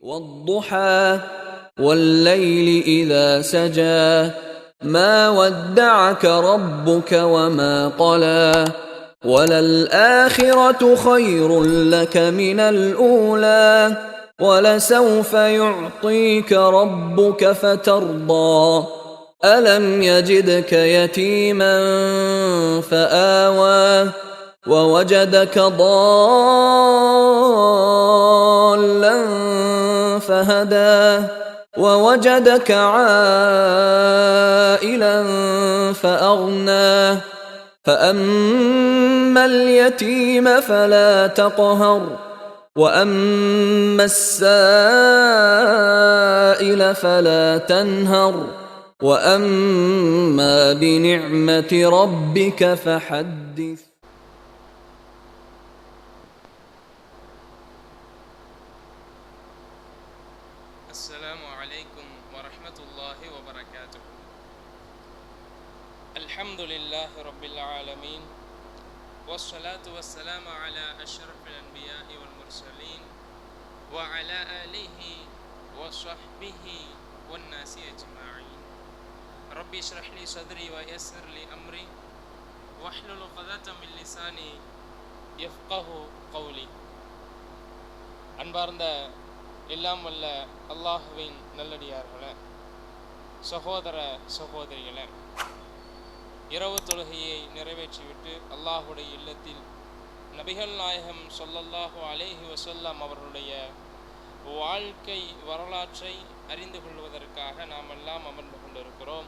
والضحى والليل إذا سجى ما ودعك ربك وما قلى وللآخرة خير لك من الأولى ولسوف يعطيك ربك فترضى ألم يجدك يتيما فآوى ووجدك ضالا فهدى ووجدك عائلا فأغنى فأما اليتيم فلا تقهر وأما السائل فلا تنهر وأما بنعمة ربك فحدث. السلام عليكم ورحمة الله وبركاته. الحمد لله رب العالمين والصلاة والسلام على أشرف الأنبياء والمرسلين وعلى آله وصحبه والناس أجمعين. ربي اشرح لي صدري ويسر لي أمري واحلل عقدة من لساني يفقه قولي. அன்பார்ந்த எல்லாம் வல்ல அல்லாஹுவின் நல்லடியார்களே, சகோதர சகோதரிகளே, இரவு தொழுகையை நிறைவேற்றிவிட்டு அல்லாஹுடைய இல்லத்தில் நபிகள் நாயகம் ஸல்லல்லாஹு அலைஹி வஸல்லம் அவர்களுடைய வாழ்க்கை வரலாற்றை அறிந்து கொள்வதற்காக நாம் எல்லாம் அமர்ந்து கொண்டிருக்கிறோம்.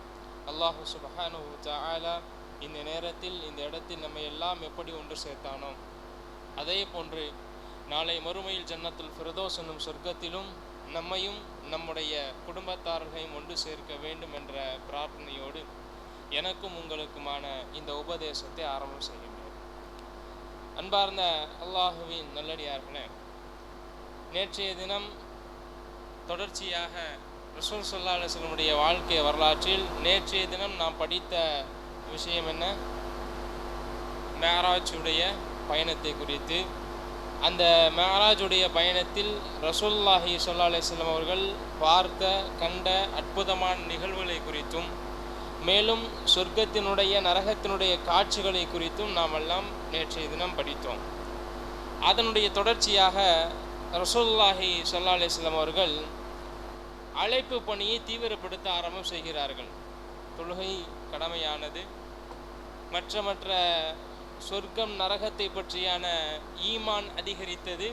அல்லாஹு சுப்ஹானஹு வ தஆலா இந்த நேரத்தில் இந்த இடத்தில் நம்மை எல்லாம் எப்படி ஒன்று சேர்த்தானோ அதே போன்று நாளை மறுமையில் ஜன்னத்துல் ஃபிர்தௌஸ் என்னும் சொர்க்கத்திலும் நம்மையும் நம்முடைய குடும்பத்தார்களையும் ஒன்று சேர்க்க வேண்டும் என்ற பிரார்த்தனையோடு எனக்கும் உங்களுக்குமான இந்த உபதேசத்தை ஆரம்பம் செய்கின்றேன். அன்பார்ந்த அல்லாஹுவின் நல்லடியார்களே, நேற்றைய தினம் தொடர்ச்சியாக ரசூல் ஸல்லல்லாஹு அலைஹி வஸல்லமுடைய வாழ்க்கை வரலாற்றில் நேற்றைய தினம் நாம் படித்த விஷயம் என்ன? மேராஜுடைய பயணத்தை குறித்து. அந்த மேராஜுடைய பயணத்தில் ரசூலுல்லாஹி ஸல்லல்லாஹு அலைஹி வஸல்லம் அவர்கள் பார்த்த கண்ட அற்புதமான நிகழ்வுகளை குறித்தும் மேலும் சொர்க்கத்தினுடைய நரகத்தினுடைய காட்சிகளை குறித்தும் நாம் எல்லாம் நேற்றைய தினம் படித்தோம். அதனுடைய தொடர்ச்சியாக ரசூலுல்லாஹி ஸல்லல்லாஹு அலைஹி வஸல்லம் அவர்கள் அழைப்பு பணியை தீவிரப்படுத்த ஆரம்பம் செய்கிறார்கள். தொழுகை கடமையானது, மற்ற சொர்க்கம் நரகத்தை பற்றியான ஈமான் அதிகரித்தது.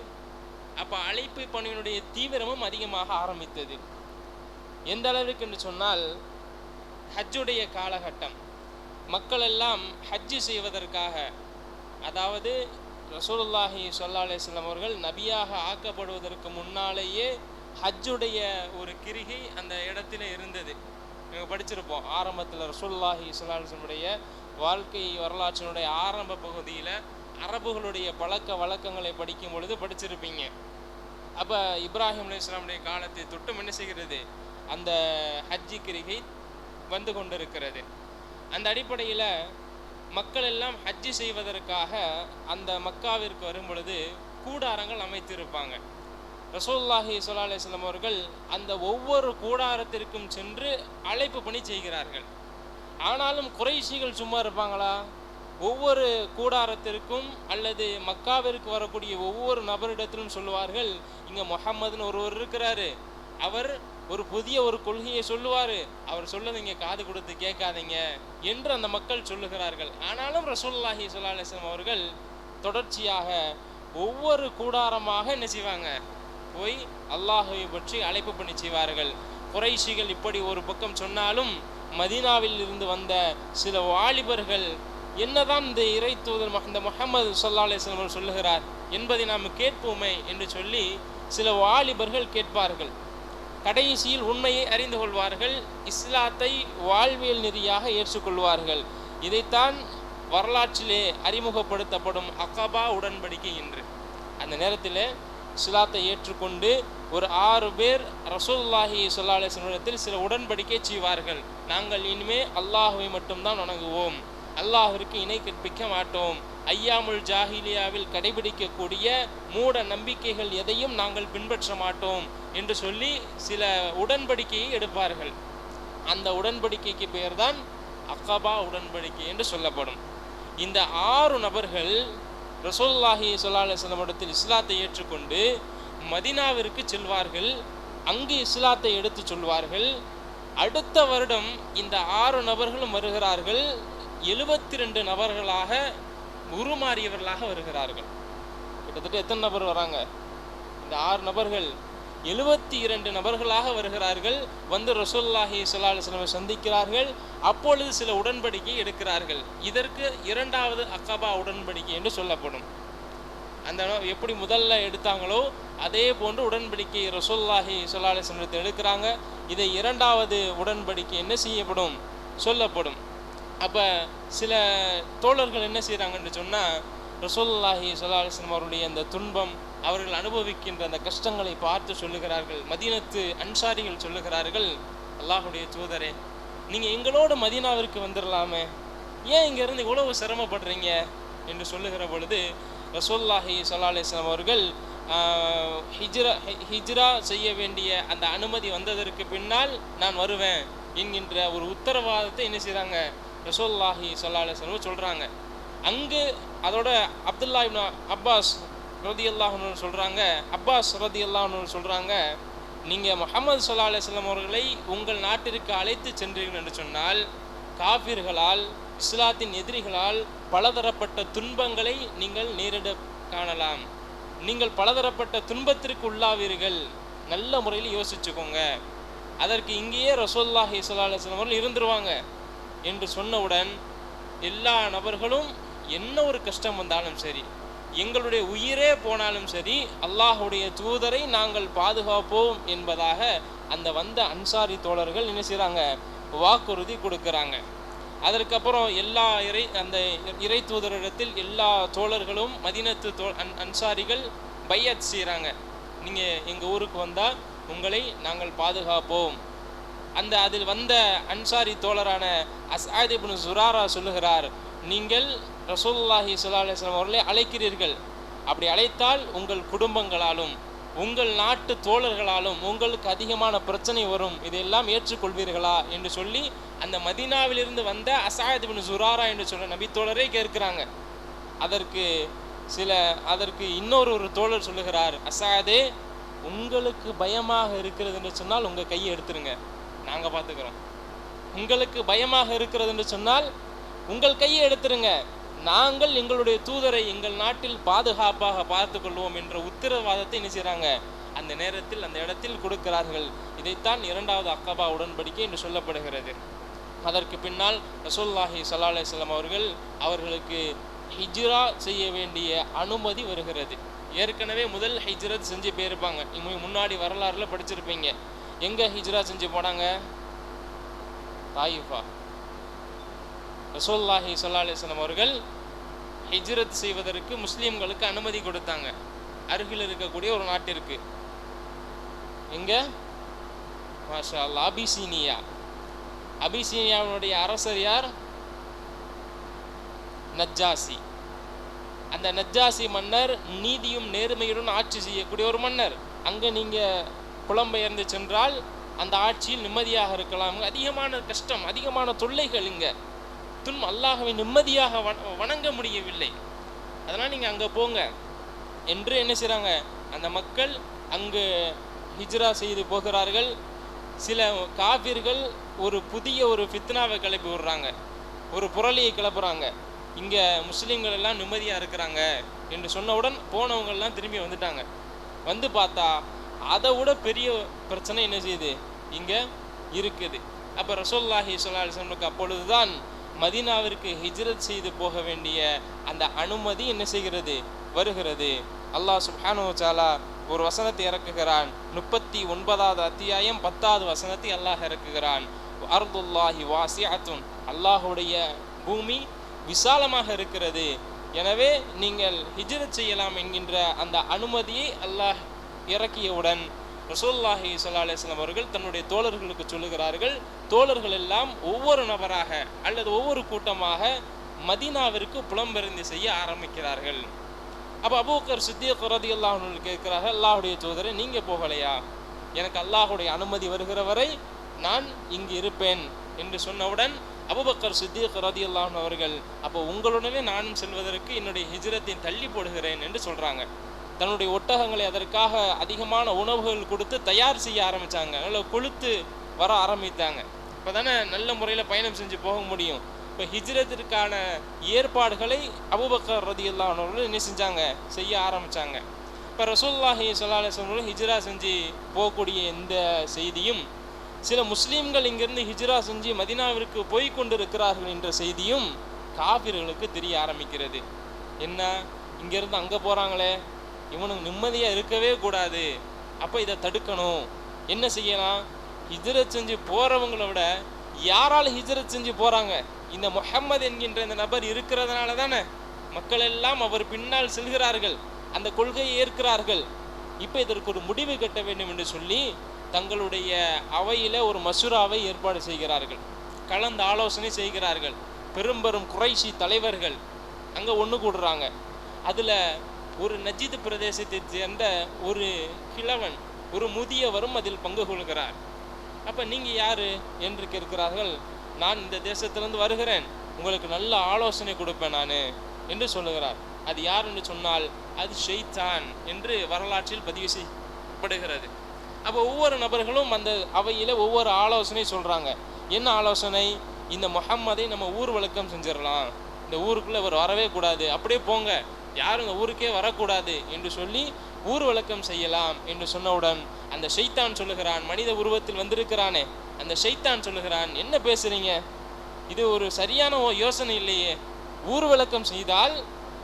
அப்போ அழைப்பு பணியினுடைய தீவிரமும் அதிகமாக ஆரம்பித்தது. எந்த அளவுக்கு என்று சொன்னால், ஹஜ்ஜுடைய காலகட்டம், மக்கள் எல்லாம் ஹஜ்ஜு செய்வதற்காக, அதாவது ரசூலுல்லாஹி ஸல்லல்லாஹு அலைஹி வஸல்லம் அவர்கள் நபியாக ஆக்கப்படுவதற்கு முன்னாலேயே ஹஜ்ஜுடைய ஒரு கிரிகை அந்த இடத்துல இருந்தது. நாங்கள் படிச்சிருப்போம் ஆரம்பத்தில் ரசூலுல்லாஹி ஸல்லல்லாஹு அலைஹி வஸல்லம் வாழ்க்கை வரலாற்றினுடைய ஆரம்ப பகுதியில் அரபுகளுடைய பழக்க வழக்கங்களை படிக்கும் பொழுது படிச்சிருப்பீங்க. அப்போ இப்ராஹிம் அலைஹிஸ்ஸலாமுடைய காலத்தை தொட்டும் என்ன செய்கிறது, அந்த ஹஜ்ஜி கிரிகை வந்து கொண்டிருக்கிறது. அந்த அடிப்படையில் மக்கள் எல்லாம் ஹஜ்ஜி செய்வதற்காக அந்த மக்காவிற்கு வரும் பொழுது கூடாரங்கள் அமைத்திருப்பாங்க. ரசூலுல்லாஹி ஸல்லல்லாஹு அலைஹி வஸல்லம் அவர்கள் அந்த ஒவ்வொரு கூடாரத்திற்கும் சென்று அழைப்பு பணி செய்கிறார்கள். ஆனாலும் குறைஷிகள் சும்மா இருப்பாங்களா? ஒவ்வொரு கூடாரத்திற்கும் அல்லது மக்காவிற்கு வரக்கூடிய ஒவ்வொரு நபரிடத்திலும் சொல்லுவார்கள், இங்கே முஹம்மதுன்னு ஒருவர் இருக்கிறாரு, அவர் ஒரு புதிய ஒரு கொள்கையை சொல்லுவார், அவர் சொல்லதை இங்கே காது கொடுத்து கேட்காதீங்க என்று அந்த மக்கள் சொல்லுகிறார்கள். ஆனாலும் ரசூலுல்லாஹி ஸல்லல்லாஹு அலைஹி வஸல்லம் அவர்கள் தொடர்ச்சியாக ஒவ்வொரு கூடாரமாக என்ன செய்வாங்க, போய் அல்லாஹுவை பற்றி அழைப்பு பண்ணி செய்வார்கள். குறைஷிகள் இப்படி ஒரு பக்கம் சொன்னாலும் மதீனாவில் இருந்து வந்த சில வாலிபர்கள் என்னதான் இந்த இறை தூதர் இந்த முஹம்மது ஸல்லல்லாஹு அலைஹி வஸல்லம் சொல்லுகிறார் என்பதை நாம் கேட்போமே என்று சொல்லி சில வாலிபர்கள் கேட்பார்கள். கடைசியில் உண்மையை அறிந்து கொள்வார்கள், இஸ்லாத்தை வாழ்வியல் நெறியாக ஏற்றுக்கொள்வார்கள். இதைத்தான் வரலாற்றிலே அறிமுகப்படுத்தப்படும் அகபா உடன்படிக்கை என்று. அந்த நேரத்தில் இஸ்லாத்தை ஏற்றுக்கொண்டு ஒரு 6 பேர் ரசூலுல்லாஹி ஸல்லல்லாஹு அலைஹி வஸல்லம் சில உடன்படிக்கை செய்வார்கள். நாங்கள் இனிமே அல்லாஹுவை மட்டும்தான் வணங்குவோம், அல்லாஹ்விற்கு இணை கற்பிக்க மாட்டோம், ஐயாமுல் ஜாஹிலியாவில் கடைபிடிக்கக்கூடிய மூட நம்பிக்கைகள் எதையும் நாங்கள் பின்பற்ற மாட்டோம் என்று சொல்லி சில உடன்படிக்கையை எடுப்பார்கள். அந்த உடன்படிக்கைக்கு பெயர்தான் அக்கபா உடன்படிக்கை என்று சொல்லப்படும். இந்த 6 நபர்கள் ரசூலுல்லாஹி ஸல்லல்லாஹு அலைஹி வஸல்லம் இடத்தில் இஸ்லாத்தை ஏற்றுக்கொண்டு மதீனாவிற்கு செல்வார்கள். அங்கு இஸ்லாத்தை எடுத்து சொல்வார்கள். அடுத்த வருடம் இந்த 6 நபர்களும் வருகிறார்கள். 72 நபர்களாக உருமாறியவர்களாக வருகிறார்கள். கிட்டத்தட்ட எத்தனை நபர் வராங்க? இந்த 6 நபர்கள் 72 நபர்களாக வருகிறார்கள். வந்து ரசூலுல்லாஹி ஸல்லல்லாஹு அலைஹி வஸல்லம் சந்திக்கிறார்கள். அப்பொழுது சில உடன்படிக்கை எடுக்கிறார்கள். இதற்கு 2வது அக்கபா உடன்படிக்கை என்று சொல்லப்படும். அந்த எப்படி முதல்ல எடுத்தாங்களோ அதே போன்று உடன்படிக்கை ரசூலுல்லாஹி ஸல்லல்லாஹு அலைஹி வஸல்லம் எடுக்கிறாங்க. இதை 2வது உடன்படிக்கை என்ன செய்யப்படும் சொல்லப்படும். அப்போ சில தோழர்கள் என்ன செய்கிறாங்கன்னு சொன்னால், ரசூலுல்லாஹி ஸல்லல்லாஹு அலைஹி வஸல்லம் அவருடைய அந்த துன்பம், அவர்கள் அனுபவிக்கின்ற அந்த கஷ்டங்களை பார்த்து சொல்லுகிறார்கள். மதீனத்து அன்சாரிகள் சொல்லுகிறார்கள், அல்லாஹுடைய தூதரே, நீங்கள் எங்களோட மதீனாவிற்கு வந்துடலாமே, ஏன் இங்கேருந்து இவ்வளவு சிரமப்படுறீங்க என்று சொல்லுகிற பொழுது ரசூலுல்லாஹி ஸல்லல்லாஹு அலைஹி வஸல்லம் அவர்கள் ஹிஜ்ரா செய்ய வேண்டிய அந்த அனுமதி வந்ததற்கு பின்னால் நான் வருவேன் என்கின்ற ஒரு உத்தரவாதத்தை என்ன செய்கிறாங்க ரசூலுல்லாஹி ஸல்லல்லாஹு அலைஹி வஸல்லம் சொல்கிறாங்க. அங்கு அதோட அப்துல்லா இப்னு அப்பாஸ் ரலியல்லாஹு அன்ஹு சொல்கிறாங்க, அப்பாஸ் ரலியல்லாஹு அன்ஹு சொல்கிறாங்க, நீங்கள் முஹம்மது ஸல்லல்லாஹு அலைஹி வஸல்லம் அவர்களை உங்கள் நாட்டிற்கு அழைத்து சென்றீர்கள் என்று சொன்னால் காஃபிர்களால், இஸ்லாத்தின் எதிரிகளால் பலதரப்பட்ட துன்பங்களை நீங்கள் நேரிட காணலாம். நீங்கள் பலதரப்பட்ட துன்பத்திற்கு உள்ளாவீர்கள். நல்ல முறையில் யோசிச்சுக்கோங்க. அதற்கு இங்கேயே ரசூலுல்லாஹி ஸல்லல்லாஹு அலைஹி வஸல்லம் அவர்கள் இருந்துருவாங்க என்று சொன்னவுடன் எல்லா நபர்களும் என்ன ஒரு கஷ்டம் வந்தாலும் சரி, எங்களுடைய உயிரே போனாலும் சரி, அல்லாஹுடைய தூதரை நாங்கள் பாதுகாப்போம் என்பதாக அந்த வந்த அன்சாரி தோழர்கள் என்ன செய்கிறாங்க வாக்குறுதி கொடுக்குறாங்க. அதற்கப்புறம் எல்லா இறை தூதரிடத்தில் எல்லா தோழர்களும் மதீனத்து அன்சாரிகள் பையத் செய்கிறாங்க. நீங்கள் எங்கள் ஊருக்கு வந்தால் உங்களை நாங்கள் பாதுகாப்போம். அதில் வந்த அன்சாரி தோழரான அஸ்ஆத் இப்னு ஸுராரா சொல்லுகிறார், நீங்கள் ரசூலுல்லாஹி ஸல்லல்லாஹு அலைஹி வஸல்லம் அவர்களை அழைக்கிறீர்கள், அப்படி அழைத்தால் உங்கள் குடும்பங்களாலும் உங்கள் நாட்டு தோழர்களாலும் உங்களுக்கு அதிகமான பிரச்சனை வரும், இதையெல்லாம் ஏற்றுக்கொள்வீர்களா என்று சொல்லி அந்த மதீனாவிலிருந்து வந்த அஸ்ஆத் இப்னு ஸுராரா என்று சொல்ல நபி தோழரை கேட்கிறாங்க. அதற்கு இன்னொரு தோழர் சொல்லுகிறார், அஸ்ஆதே, உங்களுக்கு பயமாக இருக்கிறது என்று சொன்னால் உங்கள் கையை எடுத்துருங்க, நாங்கள் பார்த்துக்கிறோம். உங்களுக்கு பயமாக இருக்கிறது என்று சொன்னால் உங்கள் கையை எடுத்துருங்க, நாங்கள் எங்களுடைய தூதரை எங்கள் நாட்டில் பாதுகாப்பாக பார்த்து கொள்வோம் என்ற உத்தரவாதத்தை என்ன செய்கிறாங்க அந்த நேரத்தில் அந்த இடத்தில் கொடுக்கிறார்கள். இதைத்தான் 2வது அக்கபா உடன்படிக்கை என்று சொல்லப்படுகிறது. அதற்கு பின்னால் ரசூலுல்லாஹி ஸல்லல்லாஹு அலைஹி வஸல்லம் அவர்களுக்கு ஹிஜ்ரா செய்ய வேண்டிய அனுமதி வருகிறது. ஏற்கனவே முதல் ஹிஜ்ரத் செஞ்சு போயிருப்பாங்க. முன்னாடி வரலாறுல படிச்சிருப்பீங்க. எங்கே ஹிஜ்ரா செஞ்சு போனாங்க? தாயிஃபா. ரசூலுல்லாஹி ஸல்லல்லாஹு அலைஹி வஸல்லம் அவர்கள் ஹிஜ்ரத் செய்வதற்கு முஸ்லீம்களுக்கு அனுமதி கொடுத்தாங்க. அருகில் இருக்கக்கூடிய ஒரு நாட்டிற்கு. எங்க? மாஷா அல்லாஹ், அபிசீனியா. அபிசீனியாவுடைய அரசர் யார்? நஜ்ஜாசி. அந்த நஜ்ஜாசி மன்னர் நீதியும் நேர்மையுடன் ஆட்சி செய்யக்கூடிய ஒரு மன்னர். அங்கே நீங்கள் புலம்பெயர்ந்து சென்றால் அந்த ஆட்சியில் நிம்மதியாக இருக்கலாம். அதிகமான கஷ்டம், அதிகமான தொல்லைகள், இங்கே அல்லாஹ்வை நிம்மதியாக வணங்க முடியவில்லை. அதனால் நீங்கள் அங்கே போங்க என்று என்ன செய்கிறாங்க அந்த மக்கள் அங்கு ஹிஜ்ரா செய்து போகிறார்கள். சில காஃபிர்கள் ஒரு புதிய ஃபித்னாவை கிளப்பி விடுறாங்க, ஒரு புரளியை கிளப்புறாங்க. இங்கே முஸ்லீம்கள் எல்லாம் நிம்மதியாக இருக்கிறாங்க என்று சொன்னவுடன் போனவங்கள்லாம் திரும்பி வந்துட்டாங்க. வந்து பார்த்தா அதை விட பெரிய பிரச்சனை என்ன செய்யுது இங்கே இருக்குது. அப்போ ரசூலுல்லாஹி ஸல்லல்லாஹு அலைஹி வஸல்லம் அப்பொழுதுதான் மதீனாவிற்கு ஹிஜ்ரத் செய்து போக வேண்டிய அந்த அனுமதி என்ன செய்கிறது வருகிறது. அல்லாஹ் சுப்ஹானஹு வ தஆலா ஒரு வசனத்தை இறக்குகிறான். 39வது அத்தியாயம் 10வது வசனத்தை அல்லாஹ் இறக்குகிறான். அர்துல்லாஹி வாசிஅத்துன், அல்லாஹுடைய பூமி விசாலமாக இருக்கிறது, எனவே நீங்கள் ஹிஜ்ரத் செய்யலாம் என்கின்ற அந்த அனுமதியை அல்லாஹ் இறக்கியவுடன் ரசூலுல்லாஹி ஸல்லல்லாஹு அலைஹி வஸல்லம் அவர்கள் தன்னுடைய தோழர்களுக்கு சொல்லுகிறார்கள். தோழர்கள் எல்லாம் ஒவ்வொரு நபராக அல்லது ஒவ்வொரு கூட்டமாக மதீனாவிற்கு புலம்பெயர்ந்து செய்ய ஆரம்பிக்கிறார்கள். அப்போ அபூபக்கர் சித்திக் ரலியல்லாஹு அன்ஹு கேட்கிறார்கள், அல்லாஹ்வுடைய தூதரே, நீங்க போகலையா? எனக்கு அல்லாஹ்வுடைய அனுமதி வருகிற வரை நான் இங்கு இருப்பேன் என்று சொன்னவுடன் அபூபக்கர் சித்திக் ரலியல்லாஹு அன்ஹு அவர்கள், அப்போ உங்களுடனே நானும் செல்வதற்கு என்னுடைய ஹிஜ்ரத்தை தள்ளி போடுகிறேன் என்று சொல்றாங்க. தன்னுடைய ஒட்டகங்களை அதற்காக அதிகமான உணவுகள் கொடுத்து தயார் செய்ய ஆரம்பித்தாங்க. நல்லா கொளுத்து வர ஆரம்பித்தாங்க. இப்போ தானே நல்ல முறையில் பயணம் செஞ்சு போக முடியும். இப்போ ஹிஜ்ரத்திற்கான ஏற்பாடுகளை அபூபக்கர் ரலியல்லாஹு அன்ஹு அவர்கள் என்ன செஞ்சாங்க, செய்ய ஆரம்பித்தாங்க. இப்போ ரசூலுல்லாஹி ஸல்லல்லாஹு அலைஹி வஸல்லம் ஹிஜ்ரா செஞ்சு போகக்கூடிய இந்த செய்தியும், சில முஸ்லீம்கள் இங்கிருந்து ஹிஜ்ரா செஞ்சு மதீனாவிற்கு போய் கொண்டிருக்கிறார்கள் என்ற செய்தியும் காபிர்களுக்கு தெரிய ஆரம்பிக்கிறது. என்ன, இங்கேருந்து அங்கே போகிறாங்களே, இவனுக்கு நிம்மதியாக இருக்கவே கூடாது, அப்போ இதை தடுக்கணும். என்ன செய்யலாம்? ஹிஜ்ரத் செஞ்சு போகிறவங்களை விட யாரால் ஹிஜ்ரத் செஞ்சு போகிறாங்க? இந்த முஹம்மது என்கின்ற இந்த நபர் இருக்கிறதுனால தானே மக்கள் எல்லாம் அவர் பின்னால் செல்கிறார்கள், அந்த கொள்கையை ஏற்கிறார்கள். இப்போ இதற்கு ஒரு முடிவு கட்ட வேண்டும் என்று சொல்லி தங்களுடைய அவையில் ஒரு மசூராவை ஏற்பாடு செய்கிறார்கள், கலந்து ஆலோசனை செய்கிறார்கள். பெரும் பெரும் குறைஷி தலைவர்கள் அங்கே ஒன்று கூடுறாங்க. அதில் ஒரு நஜித் பிரதேசத்தை சேர்ந்த ஒரு கிழவன், ஒரு முதியவரும் அதில் பங்கு கொள்கிறார். அப்போ நீங்கள் யார் என்று கேட்கிறார்கள். நான் இந்த தேசத்திலிருந்து வருகிறேன், உங்களுக்கு நல்ல ஆலோசனை கொடுப்பேன் நான் என்று சொல்லுகிறார். அது யார் என்று சொன்னால் அது ஷைத்தான் என்று வரலாற்றில் பதிவு செய்யப்படுகிறது. அப்போ ஒவ்வொரு நபர்களும் அந்த அவையில் ஒவ்வொரு ஆலோசனை சொல்கிறாங்க. என்ன ஆலோசனை? இந்த முஹம்மதை நம்ம ஊர் வழக்கம் செஞ்சிடலாம், இந்த ஊருக்குள்ளே அவர் வரவே கூடாது, அப்படியே போங்க, யாரும் இந்த ஊருக்கே வரக்கூடாது என்று சொல்லி ஊர் வழக்கம் செய்யலாம் என்று சொன்னவுடன் அந்த ஷைத்தான் சொல்லுகிறான், மனித உருவத்தில் வந்திருக்கிறானே அந்த ஷைத்தான் சொல்லுகிறான், என்ன பேசுறீங்க, இது ஒரு சரியான யோசனை இல்லையே, ஊர் வழக்கம் செய்தால்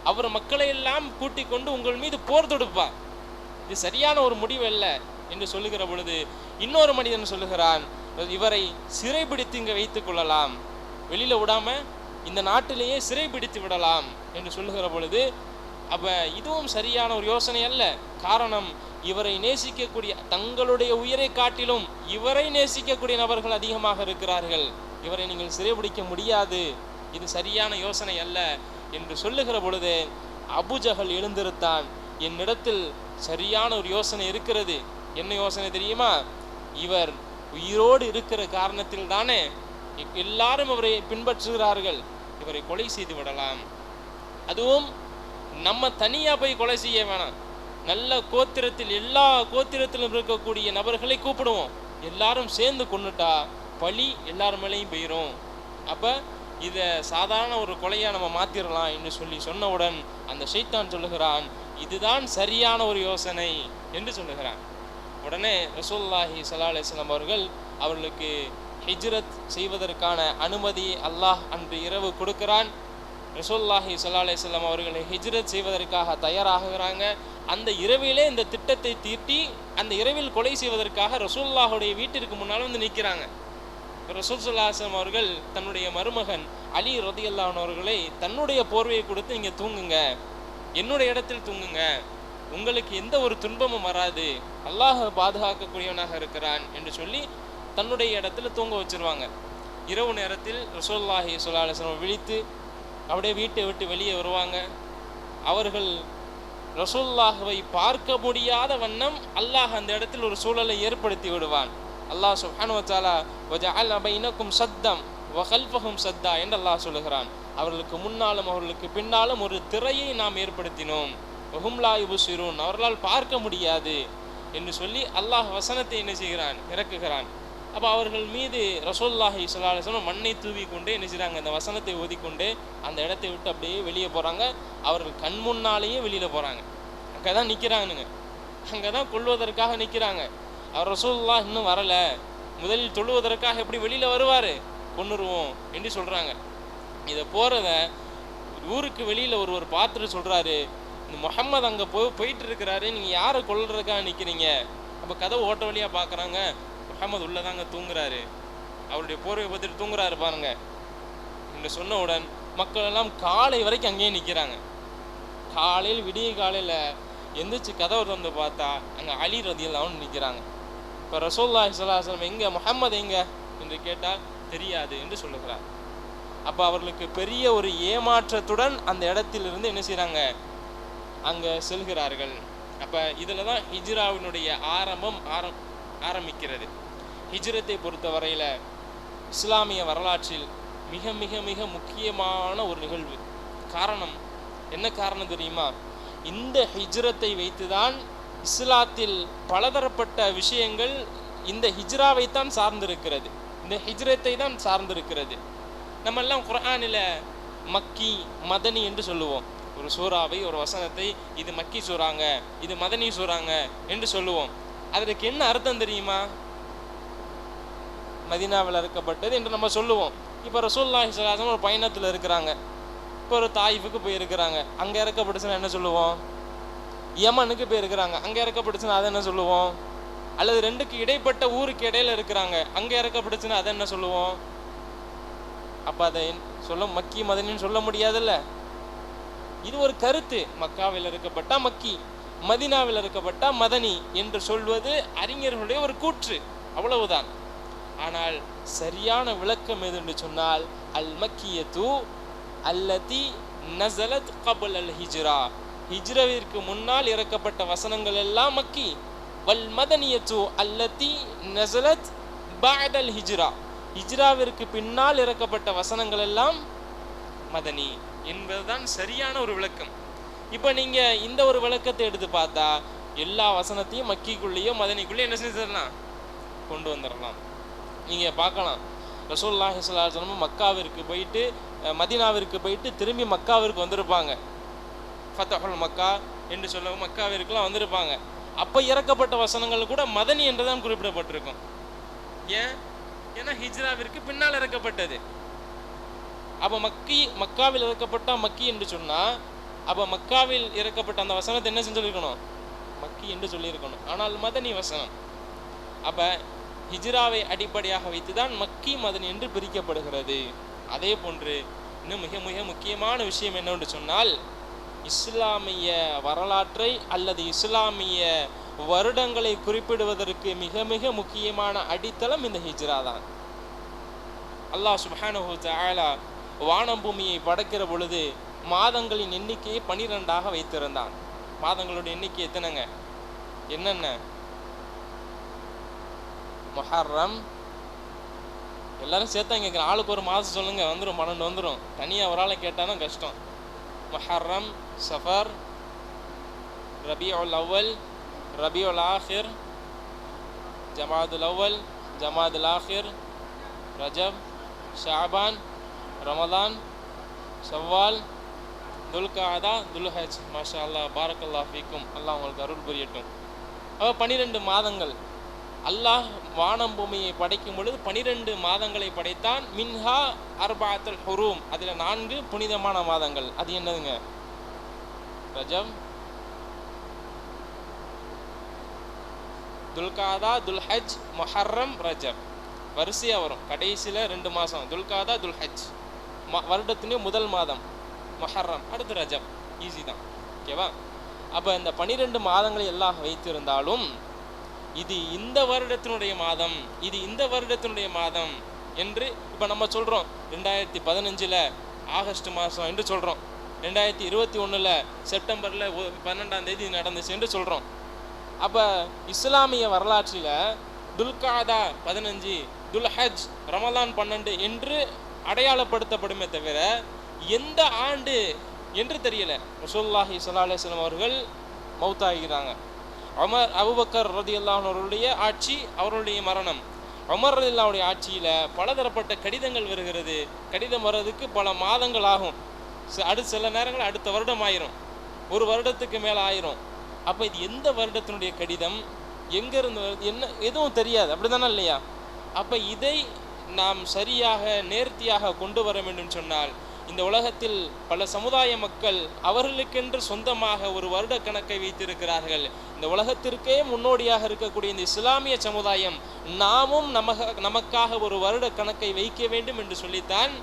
அவர் மக்களை எல்லாம் கூட்டிக் கொண்டு உங்கள் மீது போர் தொடுப்பார், இது சரியான ஒரு முடிவு அல்ல என்று சொல்லுகிற பொழுது இன்னொரு மனிதன் சொல்லுகிறான், இவரை சிறைபிடித்து இங்கே வைத்துக் கொள்ளலாம், வெளியில விடாம இந்த நாட்டிலேயே சிறைபிடித்து விடலாம் என்று சொல்லுகிற பொழுது, அப்போ இதுவும் சரியான ஒரு யோசனை அல்ல. காரணம், இவரை நேசிக்கக்கூடிய, தங்களுடைய உயிரை காட்டிலும் இவரை நேசிக்கக்கூடிய நபர்கள் அதிகமாக இருக்கிறார்கள், இவரை நீங்கள் சிறைபிடிக்க முடியாது, இது சரியான யோசனை அல்ல என்று சொல்லுகிற பொழுது அபூஜஹல் எழுந்திருத்தான், என்னிடத்தில் சரியான ஒரு யோசனை இருக்கிறது. என்ன யோசனை தெரியுமா? இவர் உயிரோடு இருக்கிற காரணத்தில் தானே எல்லாரும் அவரை பின்பற்றுகிறார்கள், இவரை கொலை செய்து விடலாம். அதுவும் நம்ம தனியாக போய் கொலை செய்ய வேணாம், நல்ல கோத்திரத்தில் எல்லா கோத்திரத்திலும் இருக்கக்கூடிய நபர்களை கூப்பிடுவோம், எல்லாரும் சேர்ந்து கொண்டுட்டா பழி எல்லார் மேலேயும் போயிடும், அப்போ இதை சாதாரண ஒரு கொலையாக நம்ம மாற்றிடலாம் என்று சொல்லி சொன்னவுடன் அந்த ஷைத்தான் சொல்லுகிறான், இதுதான் சரியான ஒரு யோசனை என்று சொல்லுகிறான். உடனே ரசூலுல்லாஹி ஸல்லல்லாஹு அலைஹி வஸல்லம் அவர்களுக்கு ஹிஜ்ரத் செய்வதற்கான அனுமதி அல்லாஹ் அன்று இரவு கொடுக்கிறான். ரசூலுல்லாஹி ஸல்லல்லாஹு அலைஹி வஸல்லம் அவர்களை ஹிஜ்ரத் செய்வதற்காக தயாராகிறாங்க. அந்த இரவிலே இந்த திட்டத்தை தீட்டி அந்த இரவில் கொலை செய்வதற்காக ரசூலுல்லாஹுடைய வீட்டிற்கு முன்னால் வந்து நிற்கிறாங்க. ரசூல் ஸல்லல்லாஹு அலைஹி வஸல்லம் அவர்கள் தன்னுடைய மருமகன் அலி ரலியல்லாஹு அன்ஹு அவர்களை தன்னுடைய போர்வையை கொடுத்து, இங்கே தூங்குங்க, என்னுடைய இடத்தில் தூங்குங்க, உங்களுக்கு எந்த ஒரு துன்பமும் வராது, அல்லாஹ் பாதுகாக்கக்கூடியவனாக இருக்கிறான் என்று சொல்லி தன்னுடைய இடத்துல தூங்க வச்சிருவாங்க. இரவு நேரத்தில் ரசூலுல்லாஹி ஸல்லல்லாஹு அலைஹி வஸல்லம் விழித்து அப்படியே வீட்டை விட்டு வெளியே வருவாங்க. அவர்கள் ரசூலுல்லாஹ்வை பார்க்க முடியாத வண்ணம் அல்லாஹ் அந்த இடத்தில் ஒரு சூழலை ஏற்படுத்தி விடுவான். அல்லாஹ் சுப்ஹானஹு வ தஆலா வஜஅல்னா பைனக்கும் சத்தம் வ கல்ஃபஹும் சத்தா என்று அல்லாஹ் சொல்லுகிறான். அவர்களுக்கு முன்னாலும் அவர்களுக்கு பின்னாலும் ஒரு திரையை நாம் ஏற்படுத்தினோம், வஹும் லா யுப்சிரூன், அவர்களால் பார்க்க முடியாது என்று சொல்லி அல்லாஹ் வசனத்தை என்ன செய்கிறான், இறக்குகிறான். அப்போ அவர்கள் மீது ரசூலுல்லாஹி ஸல்லல்லாஹு அலைஹி வஸல்லம் மண்ணை தூவி கொண்டே என்ன செய்கிறாங்க, அந்த வசனத்தை ஓதிக்கொண்டே அந்த இடத்தை விட்டு அப்படியே வெளியே போகிறாங்க. அவர்கள் கண் முன்னாலேயே வெளியில் போகிறாங்க. அங்கே தான் நிற்கிறானுங்க, அங்கே தான் கொள்வதற்காக நிற்கிறாங்க. அவர் ரசூலுல்லாஹ் இன்னும் வரலை, முதலில் தொழுவதற்காக எப்படி வெளியில் வருவார், கொன்னுருவோம் என்று சொல்கிறாங்க. இதை போகிறத ஊருக்கு வெளியில் ஒருவர் பார்த்துட்டு சொல்கிறாரு, இந்த முஹம்மது அங்கே போயிட்டு இருக்கிறாரு, நீங்கள் யாரை கொல்றதுக்காக நிற்கிறீங்க? அப்போ கதவு ஓட்ட வழியாக பார்க்குறாங்க, முஹம்மது உள்ளதாங்க தூங்குறாரு, அவருடைய போர்வை பற்றிட்டு தூங்குறாரு பாருங்க என்று சொன்னவுடன் மக்கள் எல்லாம் காலை வரைக்கும் அங்கேயே நிற்கிறாங்க. காலையில் விடிய காலையில் எந்திரிச்சு கதவை திறந்து பார்த்தா அங்கே அலி ரலியல்லாஹு அன்ஹு நிற்கிறாங்க. இப்போ ரசூலுல்லாஹி ஸல்லல்லாஹு அலைஹி வஸல்லம் எங்கே, முஹம்மது எங்கே என்று கேட்டால் தெரியாது என்று சொல்லுகிறார். அப்போ அவர்களுக்கு பெரிய ஒரு ஏமாற்றத்துடன் அந்த இடத்திலிருந்து என்ன செய்கிறாங்க, அங்கே செல்கிறார்கள். அப்போ இதில் தான் ஹிஜ்ராவினுடைய ஆரம்பிக்கிறது. ஹிஜ்ரத்தை பொறுத்த வரையில் இஸ்லாமிய வரலாற்றில் மிக மிக மிக முக்கியமான ஒரு நிகழ்வு. காரணம் என்ன காரணம் தெரியுமா? இந்த ஹிஜ்ரத்தை வைத்துதான் இஸ்லாத்தில் பலதரப்பட்ட விஷயங்கள் இந்த ஹிஜ்ராவைத்தான் சார்ந்திருக்கிறது, இந்த ஹிஜ்ரத்தை தான் சார்ந்திருக்கிறது. நம்ம எல்லாம் குர்ஆனில் மக்கி மதனி என்று சொல்லுவோம். ஒரு சூறாவை, ஒரு வசனத்தை இது மக்கி சூறாங்க, இது மதனி சூறாங்க என்று சொல்லுவோம். அதற்கு என்ன அர்த்தம் தெரியுமா? மதீனாவில் இறக்கப்பட்டது என்று நம்ம சொல்லுவோம். இப்போ ரசூலுல்லாஹி ஸல்லல்லாஹு அலைஹி வஸல்லம் ஒரு பயணத்தில் இருக்கிறாங்க. இப்போ ஒரு தாயிஃபுக்கு போயிருக்கிறாங்க, அங்கே இறக்கப்பட்டுச்சுன்னா என்ன சொல்லுவோம்? யமனுக்கு போயிருக்கிறாங்க, அங்கே இறக்கப்பட்டுச்சுன்னா அதை என்ன சொல்லுவோம்? அல்லது ரெண்டுக்கு இடைப்பட்ட ஊருக்கு இடையில இருக்கிறாங்க, அங்கே இறக்கப்பட்டுச்சுன்னா அதை என்ன சொல்லுவோம்? அப்போ அதை சொல்ல மக்கி மதனின்னு சொல்ல முடியாதுல்ல. இது ஒரு கருத்து. மக்காவில் இருக்கப்பட்டா மக்கி, மதீனாவில் இருக்கப்பட்டா மதனி என்று சொல்வது அறிஞர்களுடைய ஒரு கூற்று, அவ்வளவுதான். ஆனால் சரியான விளக்கம் எது என்று சொன்னால், அல் மக்கியத்து அல்லதி நஸலத் கபல் அல் ஹிஜ்ரா, ஹிஜ்ரவிற்கு முன்னால் இறக்கப்பட்ட வசனங்கள் எல்லாம் மக்கி. வல் மதனியத்து அல்லதி நஸலத் பஅதல் ஹிஜ்ரா, ஹிஜ்ராவிற்கு பின்னால் இறக்கப்பட்ட வசனங்கள் எல்லாம் மதனி என்பதுதான் சரியான ஒரு விளக்கம். இப்போ நீங்கள் இந்த ஒரு விளக்கத்தை எடுத்து பார்த்தா எல்லா வசனத்தையும் மக்கிக்குள்ளேயோ மதனிக்குள்ளேயோ என்ன செஞ்சிடலாம், கொண்டு வந்துடலாம். நீங்கள் பார்க்கலாம், ரசூலுல்லாஹி ஸல்லல்லாஹு அலைஹி வஸல்லம் மக்காவிற்கு போயிட்டு மதீனாவிற்கு போயிட்டு திரும்பி மக்காவிற்கு வந்திருப்பாங்க. ஃபத்ஹுல் மக்கா என்று சொல்ல மக்காவிற்குலாம் வந்திருப்பாங்க. அப்போ இறக்கப்பட்ட வசனங்கள் கூட மதனி என்று தான் குறிப்பிடப்பட்டிருக்கும். ஏன்னா ஹிஜ்ராவிற்கு பின்னால் இறக்கப்பட்டது. அப்போ மக்காவில் இறக்கப்பட்ட மக்கி என்று சொன்னால், அப்போ மக்காவில் இறக்கப்பட்ட அந்த வசனத்தை என்ன செஞ்சிருக்கணும், மக்கி என்று சொல்லியிருக்கணும். ஆனால் மதனி வசனம். அப்போ ஹிஜ்ராவை அடிப்படையாக வைத்து தான் மக்கி மதனி என்று பிரிக்கப்படுகிறது. அதே போன்று இன்னும் மிக மிக முக்கியமான விஷயம் என்னவென்று சொன்னால், இஸ்லாமிய வரலாற்றை அல்லது இஸ்லாமிய வருடங்களை குறிப்பிடுவதற்கு மிக மிக முக்கியமான அடித்தளம் இந்த ஹிஜ்ரா தான். அல்லாஹ் சுப்ஹானஹு தஆலா வானம் பூமியை படைக்கிற பொழுது மாதங்களின் எண்ணிக்கையை 12ஆக வைத்திருந்தான். மாதங்களுடைய எண்ணிக்கை எத்தனைங்க? என்னென்ன? முஹர்ரம், எல்லாரும் சேர்த்தா கேட்குறேன், ஆளுக்கு ஒரு மாதம் சொல்லுங்க, வந்துடும் 12 வந்துடும். தனியாக ஒரு ஆளை கேட்டாலும் கஷ்டம். முஹர்ரம், சஃபர், ரபியுல் அவ்வல், ரபியுல் ஆஹிர், ஜமாதுல் அவ்வல், ஜமாதுல் ஆஹிர், ரஜப், ஷாபான், ரமலான், ஷவ்வால், துல்காதா, துல்ஹஜ். மாஷா அல்லாஹ், பாரக்கல்லாஹ் ஃபீக்கும். அல்லாஹ் உங்களுக்கு அருள் புரியட்டும். அப்போ 12 மாதங்கள். அல்லாஹ் வானம் பூமியை படைக்கும் பொழுது 12 மாதங்களை படைத்தான். மின்ஹா அர்பாத்துல் ஹுரூம், அதில் 4 புனிதமான மாதங்கள். அது என்னதுங்க? ரஜப், துல்காதா, துல்ஹஜ், முஹர்ரம், ரஜப். வரிசையாக வரும். கடைசியில் 2 மாதம் துல்காதா, துல்ஹஜ். வருடத்தினே முதல் மாதம் முஹர்ரம், அடுத்து ரஜப். ஈஸி தான், ஓகேவா? அப்போ இந்த 12 மாதங்களை எல்லாம் வைத்திருந்தாலும் இது இந்த வருடத்தினுடைய மாதம், இது இந்த வருடத்தினுடைய மாதம் என்று இப்போ நம்ம சொல்கிறோம். 2015 ஆகஸ்ட் மாதம் என்று சொல்கிறோம். 2021 செப்டம்பரில் 12ஆம் தேதி நடந்துச்சு என்று சொல்கிறோம். அப்போ இஸ்லாமிய வரலாற்றில் துல்காதா 15, துல்ஹஜ், ரமலான் 12 என்று அடையாளப்படுத்தப்படுமே தவிர எந்த ஆண்டு என்று தெரியல. ரசூலுல்லாஹி ஸல்லல்லாஹு அலைஹி வஸல்லம் அவர்கள் மௌத்தாகிறாங்க. அபூபக்கர் ரலியல்லாஹு அன்ஹு அவருடைய ஆட்சி, அவருடைய மரணம். உமர் ரலியல்லாஹுடைய ஆட்சியில் பலதரப்பட்ட கடிதங்கள் வருகிறது. கடிதம் வர்றதுக்கு பல மாதங்கள் ஆகும். சில நேரங்கள் அடுத்த வருடம் ஆயிரும், ஒரு வருடத்துக்கு மேலே ஆயிரும். அப்போ இது எந்த வருடத்தினுடைய கடிதம், எங்கேருந்து வருது, என்ன எதுவும் தெரியாது, அப்படி தானே இல்லையா? அப்போ இதை நாம் சரியாக நேர்த்தியாக கொண்டு வர வேண்டும் சொன்னால், இந்த உலகத்தில் பல சமுதாய மக்கள் அவர்களுக்கென்று சொந்தமாக ஒரு வருட கணக்கை வைத்திருக்கிறார்கள். இந்த உலகத்திற்கே முன்னோடியாக இருக்கக்கூடிய இந்த இஸ்லாமிய சமுதாயம் நாமும் நமக்காக ஒரு வருட கணக்கை வைக்க வேண்டும் என்று சொல்லித்தான்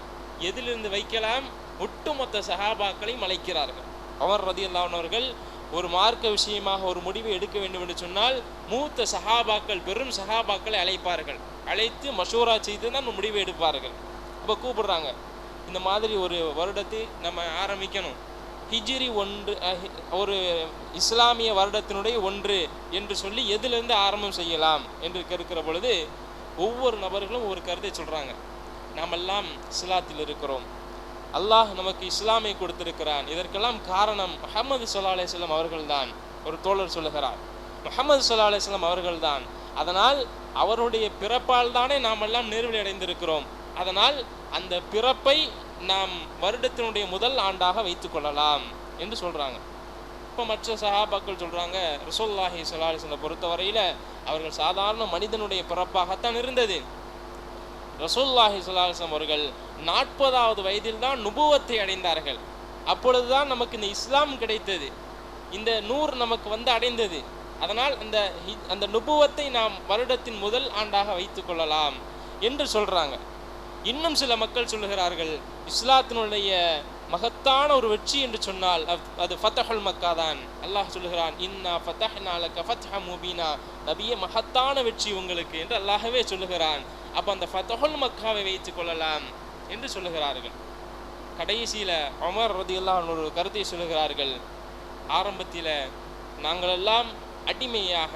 எதிலிருந்து வைக்கலாம், ஒட்டுமொத்த சஹாபாக்களையும் அழைக்கிறார்கள். உமர் ரலியல்லாஹு அன்ஹு அவர்கள் ஒரு மார்க்க விஷயமாக ஒரு முடிவை எடுக்க வேண்டும் என்று சொன்னால் மூத்த சஹாபாக்கள், பெரும் சஹாபாக்களை அழைப்பார்கள். அழைத்து மஷூரா செய்து தான் முடிவை எடுப்பார்கள். அப்போ கூப்பிடுறாங்க, இந்த மாதிரி ஒரு வருடத்தை நம்ம ஆரம்பிக்கணும். ஹிஜ்ரி 1 ஒரு இஸ்லாமிய வருடத்தினுடைய 1 என்று சொல்லி எதிலிருந்து ஆரம்பம் செய்யலாம் என்று கேட்கிற பொழுது ஒவ்வொரு நபர்களும் ஒரு கருத்தை சொல்கிறாங்க. நாமெல்லாம் இஸ்லாத்தில் இருக்கிறோம், அல்லாஹ் நமக்கு இஸ்லாமை கொடுத்திருக்கிறான், இதற்கெல்லாம் காரணம் முஹம்மது ஸல்லல்லாஹு அலைஹி வஸல்லம் அவர்கள்தான். ஒரு தோழர் சொல்லுகிறார், முஹம்மது ஸல்லல்லாஹு அலைஹி வஸல்லம் அவர்கள்தான், அதனால் அவருடைய பிறப்பால் தானே நாம் எல்லாம் நேர்வழி அடைந்திருக்கிறோம், அதனால் அந்த பிறப்பை நாம் வருடத்தினுடைய முதல் ஆண்டாக வைத்து கொள்ளலாம் என்று சொல்கிறாங்க. இப்போ மற்ற சஹாபாக்கள் சொல்கிறாங்க, ரசூலுல்லாஹி ஸல்லல்லாஹு அலைஹி வஸல்லம் பொறுத்தவரையில் அவர்கள் சாதாரண மனிதனுடைய பிறப்பாகத்தான் இருந்தது. ரசூலுல்லாஹி ஸல்லல்லாஹு அலைஹி வஸல்லம் அவர்கள் 40வது வயதில் தான் நுபுவத்தை அடைந்தார்கள். அப்பொழுதுதான் நமக்கு இந்த இஸ்லாம் கிடைத்தது, இந்த நூர் நமக்கு வந்து அடைந்தது. அதனால் அந்த நுபுவத்தை நாம் வருடத்தின் முதல் ஆண்டாக வைத்து கொள்ளலாம் என்று சொல்கிறாங்க. இன்னும் சில மக்கள் சொல்லுகிறார்கள், இஸ்லாத்தினுடைய மகத்தான ஒரு வெற்றி என்று சொன்னால் அது ஃபத்ஹுல் மக்கா தான். அல்லாஹ் சொல்லுகிறான், இன்னா ஃபதஹ்னா லக ஃபத்ஹம் முபீனா, நபியே மகத்தான வெற்றி உங்களுக்கு என்று அல்லாஹ்வே சொல்லுகிறான். அப்போ அந்த ஃபத்ஹுல் மக்காவை வைத்து கொள்ளலாம் என்று சொல்லுகிறார்கள். கடைசியில் உமர் ரலியல்லாஹு அன்ஹு ஒரு கருத்தை சொல்லுகிறார்கள், ஆரம்பத்தில் நாங்களெல்லாம் அடிமையாக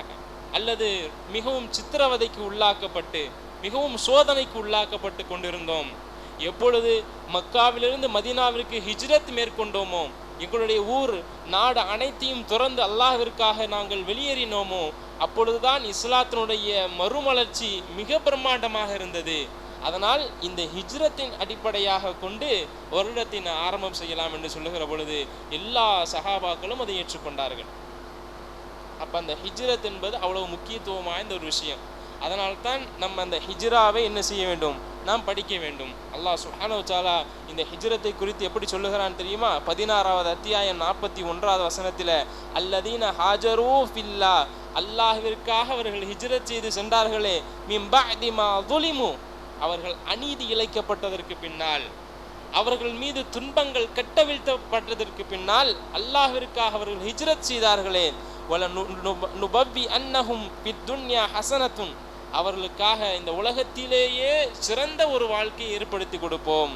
அல்லது மிகவும் சித்திரவதைக்கு உள்ளாக்கப்பட்டு மிகவும் சோதனைக்கு உள்ளாக்கப்பட்டு கொண்டிருந்தோம். எப்பொழுது மக்காவிலிருந்து மதீனாவிற்கு ஹிஜ்ரத் மேற்கொண்டோமோ, எங்களுடைய ஊர் நாடு அனைத்தையும் துறந்து அல்லாஹ்விற்காக நாங்கள் வெளியேறினோமோ, அப்பொழுதுதான் இஸ்லாத்தினுடைய மறுமலர்ச்சி மிக பிரம்மாண்டமாக இருந்தது. அதனால் இந்த ஹிஜ்ரத்தின் அடிப்படையாக கொண்டு வருடத்தின் ஆரம்பம் செய்யலாம் என்று சொல்லுகிற பொழுது எல்லா சஹாபாக்களும் அதை ஏற்றுக்கொண்டார்கள். அப்போ அந்த ஹிஜ்ரத் என்பது அவ்வளவு முக்கியத்துவம் வாய்ந்த ஒரு விஷயம். அதனால்தான் நம்ம அந்த ஹிஜ்ராவை என்ன செய்ய வேண்டும், நாம் படிக்க வேண்டும். அல்லாஹ் சுப்ஹானஹு வ தஆலா இந்த ஹிஜ்ரத்தை குறித்து எப்படி சொல்லுகிறான் தெரியுமா? 16வது அத்தியாயம் 41வது வசனத்தில், அல்லதீன ஹாஜரு ஃபில்லா, அல்லாஹ்விற்காக அவர்கள் ஹிஜ்ரத் செய்து சென்றார்களே, மின் பஅதி மா ஸுலிமு, அவர்கள் அநீதி இழைக்கப்பட்டதற்கு பின்னால், அவர்கள் மீது துன்பங்கள் கட்டவிழ்த்தப்பட்டதற்கு பின்னால் அல்லாஹ்விற்காக அவர்கள் ஹிஜ்ரத் செய்தார்களே, வல நுபவ்வி அன்னஹும் ஃபித் துன்யா ஹஸனத்துன், அவர்களுக்காக இந்த உலகத்திலேயே சிறந்த ஒரு வாழ்க்கையை ஏற்படுத்தி கொடுப்போம்.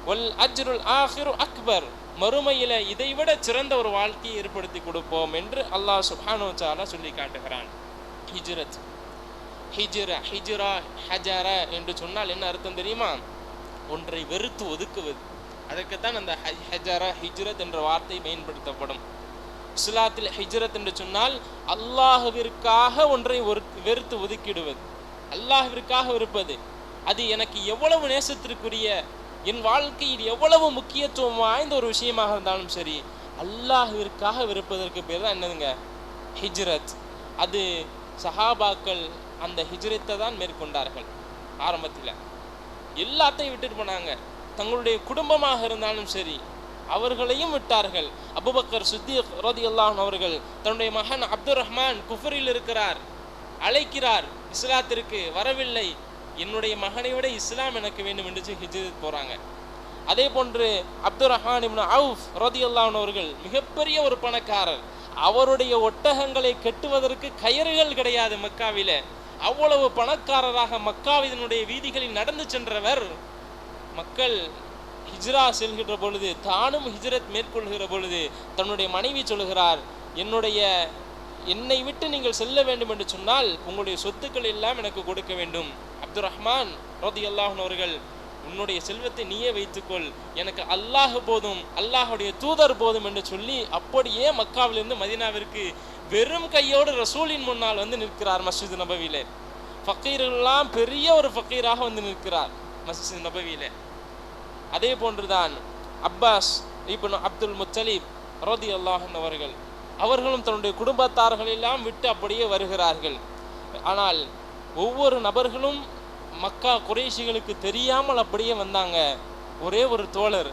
வல் அஜ்ருல் ஆஹிரு அக்பர், மறுமையில் இதைவிட சிறந்த ஒரு வாழ்க்கையை ஏற்படுத்தி கொடுப்போம் என்று அல்லாஹ் சுப்ஹானஹு வ தஆலா சொல்லி காட்டுகிறான். ஹிஜ்ரத், ஹிஜ்ரா ஹஜர என்று சொன்னால் என்ன அர்த்தம் தெரியுமா? ஒன்றை வெறுத்து ஒதுக்குவது. அதற்குத்தான் அந்த ஹிஜ்ரத் என்ற வார்த்தை பயன்படுத்தப்படும். இஸ்லாத்தில் ஹிஜ்ரத் என்று சொன்னால் அல்லாஹ்விற்காக ஒன்றை வெறுத்து ஒதுக்கிடுவது, அல்லாஹ்விற்காக இருப்பது. அது எனக்கு எவ்வளவு நேசத்திற்குரிய, என் வாழ்க்கையில் எவ்வளவு முக்கியத்துவம் வாய்ந்த ஒரு விஷயமாக இருந்தாலும் சரி, அல்லாஹ்விற்காக விருப்பதற்கு பேர் தான் என்னதுங்க, ஹிஜ்ரத். அது சஹாபாக்கள் அந்த ஹிஜ்ரத்தை தான் மேற்கொண்டார்கள். ஆரம்பத்தில் எல்லாத்தையும் விட்டுட்டு போனாங்க. தங்களுடைய குடும்பமாக இருந்தாலும் சரி அவர்களையும் விட்டார்கள். அபூபக்கர் சித்தீக் ரலியல்லாஹு அன்ஹு அவர்கள் தன்னுடைய மகன் அப்துர் ரஹ்மான் குஃபரில் இருக்கிறார், அழைக்கிறார், இஸ்லாத்திற்கு வரவில்லை, என்னுடைய மகனை விட இஸ்லாம் எனக்கு வேண்டும் என்று ஹிஜ்ரத் போகிறாங்க. அதே போன்று அப்துர் ரஹ்மான் இப்னு அவுஃப் ரலியல்லாஹு அன்ஹு அவர்கள் மிகப்பெரிய ஒரு பணக்காரர். அவருடைய ஒட்டகங்களை கட்டுவதற்கு கயிறுகள் கிடையாது மக்காவில. அவ்வளவு பணக்காரராக மக்காவினுடைய வீதிகளில் நடந்து சென்றவர். மக்கள் ஹிஜ்ரா செல்கின்ற பொழுது, தானும் ஹிஜ்ரத் மேற்கொள்கிற பொழுது தன்னுடைய மனைவி சொல்கிறார், என்னை விட்டு நீங்கள் செல்ல வேண்டும் என்று சொன்னால் உங்களுடைய சொத்துக்கள் எல்லாம் எனக்கு கொடுக்க வேண்டும். அப்துர் ரஹ்மான் ரலியல்லாஹு அன்ஹு அவர்கள், உன்னுடைய செல்வத்தை நீயே வைத்துக்கொள், எனக்கு அல்லாஹ் போதும், அல்லாஹுடைய தூதர் போதும் என்று சொல்லி அப்படியே மக்காவிலிருந்து மதீனாவிற்கு வெறும் கையோடு ரசூலின் முன்னால் வந்து நிற்கிறார். மஸ்ஜித் நபவியிலே ஃபக்கீரெல்லாம் பெரிய ஒரு ஃபக்கீராக வந்து நிற்கிறார் மஸ்ஜித் நபவியிலே. அதே போன்றுதான் அப்பாஸ் இப்னு அப்துல் முத்தலிப் ரலியல்லாஹு அன்ஹு அவர்கள், அவர்களும் தன்னுடைய குடும்பத்தார்களெல்லாம் விட்டு அப்படியே வருகிறார்கள். ஆனால் ஒவ்வொரு நபர்களும் மக்கா குறைஷிகளுக்கு தெரியாமல் அப்படியே வந்தாங்க. ஒரே ஒரு தோழர்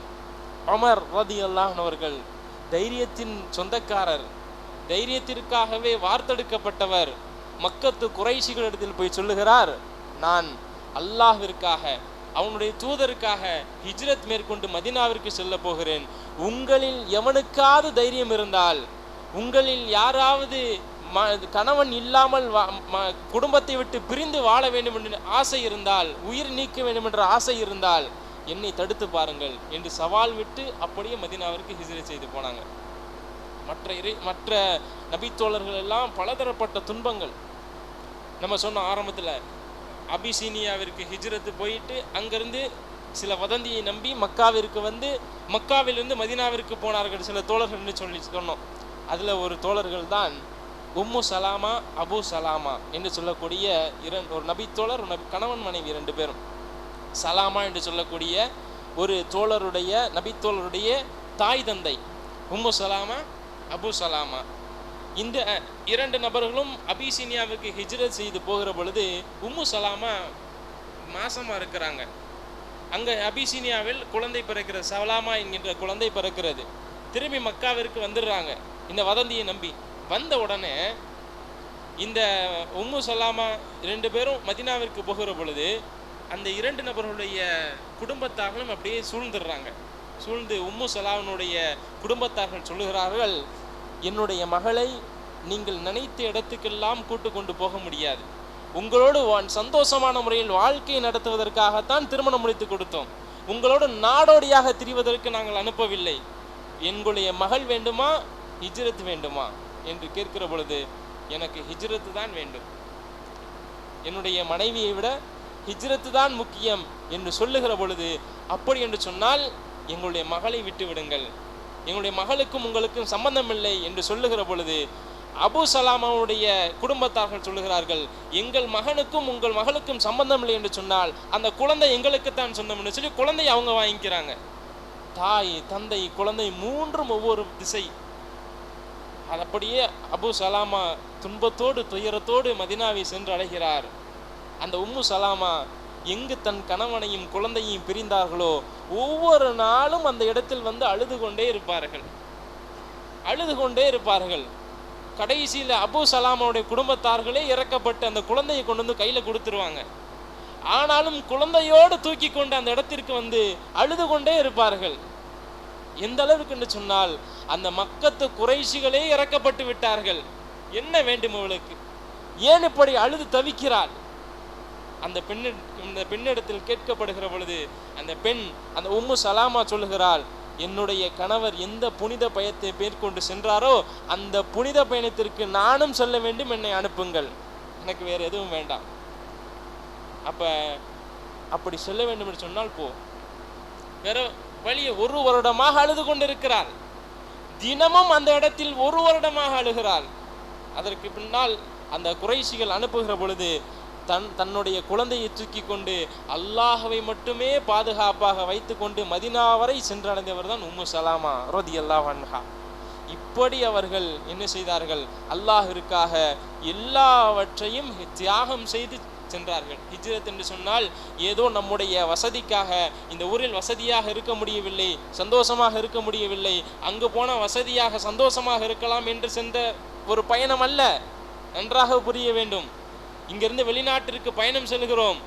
உமர் ரலியல்லாஹு அன்ஹு அவர்கள், தைரியத்தின் சொந்தக்காரர், தைரியத்திற்காகவே வார்த்தெடுக்கப்பட்டவர், மக்கத்து குறைஷிகளிடத்தில் போய் சொல்லுகிறார், நான் அல்லாஹ்விற்காக அவனுடைய தூதருக்காக ஹிஜ்ரத் மேற்கொண்டு மதீனாவிற்கு செல்ல போகிறேன். உங்களில் எவனுக்காவது தைரியம் இருந்தால், உங்களில் யாராவது கணவன் இல்லாமல் குடும்பத்தை விட்டு பிரிந்து வாழ வேண்டும் என்ற ஆசை இருந்தால், உயிர் நீக்க வேண்டும் என்ற ஆசை இருந்தால், என்னை தடுத்து பாருங்கள் என்று சவால் விட்டு அப்படியே மதீனாவிற்கு ஹிஜ்ரத் செய்து போனாங்க. மற்ற நபித்தோழர்கள் எல்லாம் பலதரப்பட்ட துன்பங்கள். நம்ம சொன்ன ஆரம்பத்தில் அபிசீனியாவிற்கு ஹிஜ்ரத்து போயிட்டு அங்கிருந்து சில வதந்தியை நம்பி மக்காவிற்கு வந்து மக்காவிலிருந்து மதீனாவிற்கு போனார்கள் சில தோழர்கள் சொல்லி சொன்னோம். அதில் ஒரு தோழர்கள் தான் உம்மு சலாமா, அபு சலாமா என்று சொல்லக்கூடிய ஒரு நபித்தோழர், கணவன் மனைவி 2 பேரும். சலாமா என்று சொல்லக்கூடிய ஒரு தோழருடைய நபித்தோழருடைய தாய் தந்தை உம்மு சலாமா, அபு சலாமா. இந்த 2 நபர்களும் அபிசீனியாவுக்கு ஹிஜ்ரத் செய்து போகிற பொழுது உம்மு சலாமா மாசமாக இருக்கிறாங்க. அங்கே அபிசீனியாவில் குழந்தை பிறக்கிற சலாமா என்கின்ற குழந்தை பிறக்கிறது. திரும்பி மக்காவிற்கு வந்துடுறாங்க இந்த வதந்தியை நம்பி. வந்த உடனே இந்த உம்மு சலாமா 2 பேரும் மதீனாவிற்கு போகிற பொழுது அந்த 2 நபர்களுடைய குடும்பத்தார்களும் அப்படியே சூழ்ந்துடுறாங்க. சூழ்ந்து உம்மு சலாமனுடைய குடும்பத்தார்கள் சொல்லுகிறார்கள், என்னுடைய மகளை நீங்கள் நினைத்த இடத்துக்கெல்லாம் கூட்டு கொண்டு போக முடியாது. உங்களோடு சந்தோஷமான முறையில் வாழ்க்கையை நடத்துவதற்காகத்தான் திருமணம் முடித்து கொடுத்தோம். உங்களோடு நாடோடியாக திரிவதற்கு நாங்கள் அனுப்பவில்லை. எங்களுடைய மகள் வேண்டுமா, ஹிஜ்ரத் வேண்டுமா என்று கேட்கிற பொழுது எனக்கு ஹிஜ்ரத்து தான் வேண்டும், என்னுடைய மனைவியை விட ஹிஜ்ரத்து தான் முக்கியம் என்று சொல்லுகிற பொழுது, அப்படி என்று சொன்னால் எங்களுடைய மகளை விட்டு விடுங்கள், எங்களுடைய மகளுக்கும் உங்களுக்கும் சம்பந்தம் இல்லை என்று சொல்லுகிற பொழுது அபு சலாமாவுடைய குடும்பத்தார்கள் சொல்லுகிறார்கள், எங்கள் மகனுக்கும் உங்கள் மகளுக்கும் சம்பந்தம் இல்லை என்று சொன்னால் அந்த குழந்தை எங்களுக்குத்தான் சொந்தம் என்று சொல்லி குழந்தையை அவங்க வாங்கிக்கிறாங்க. தாய், தந்தை, குழந்தை 3ம் ஒவ்வொரு திசை. அது அப்படியே அபு சலாமா துன்பத்தோடு துயரத்தோடு மதீனாவை சென்று அடைகிறார். அந்த உம்மு சலாமா எங்கு தன் கணவனையும் குழந்தையும் பிரிந்தார்களோ ஒவ்வொரு நாளும் அந்த இடத்தில் வந்து அழுது கொண்டே இருப்பார்கள். கடைசியில் அபு சலாமாவுடைய குடும்பத்தார்களே இறக்கப்பட்டு அந்த குழந்தையை கொண்டு வந்து கையில் கொடுத்துருவாங்க. ஆனாலும் குழந்தையோடு தூக்கி கொண்டு அந்த இடத்திற்கு வந்து அழுது கொண்டே இருப்பார்கள். எந்த அளவுக்கு என்று சொன்னால் அந்த மக்கத்து குறைஷிகளே இறக்கப்பட்டு விட்டார்கள். என்ன வேண்டும் அவளுக்கு, ஏன் இப்படி அழுது தவிக்கிறாள்? அந்த பெண்ணிடத்தில் கேட்கப்படுகிற பொழுது அந்த பெண், அந்த உம்மு சலாமா சொல்லுகிறாள், என்னுடைய கணவர் எந்த புனித பயணத்தை மேற்கொண்டு சென்றாரோ அந்த புனித பயணத்திற்கு நானும் செல்ல வேண்டும், என்னை அனுப்புங்கள், எனக்கு வேறு எதுவும் வேண்டாம். அப்படி செல்ல வேண்டும் என்று சொன்னால் போ. வேற வழியை 1 வருடமாக அழுது கொண்டிருக்கிறாள். தினமும் அந்த இடத்தில் 1 வருடமாக அழுகிறாள். அதற்கு பின்னால் அந்த குறைஷிகள் அனுப்புகிற பொழுது தன்னுடைய குழந்தையை தூக்கி கொண்டு அல்லாஹ்வை மட்டுமே பாதுகாப்பாக வைத்து கொண்டு மதீனா வரை சென்றடைந்தவர் தான் உம்மு சலாமா ரலியல்லாஹு அன்ஹா. இப்படி அவர்கள் என்ன செய்தார்கள், அல்லாஹ்விற்காக எல்லாவற்றையும் தியாகம் செய்து சென்றார்கள். ஹிஜ்ரத் என்று சொன்னால் ஏதோ நம்முடைய வசதிக்காக இந்த ஊரில் வசதியாக இருக்க முடியவில்லை, சந்தோஷமாக இருக்க முடியவில்லை, அங்கு போன வசதியாக சந்தோஷமாக இருக்கலாம் என்று சென்ற ஒரு பயணம் அல்ல. நன்றாக புரிய வேண்டும். இங்கிருந்து வெளிநாட்டிற்கு பயணம் செல்கிறோம்,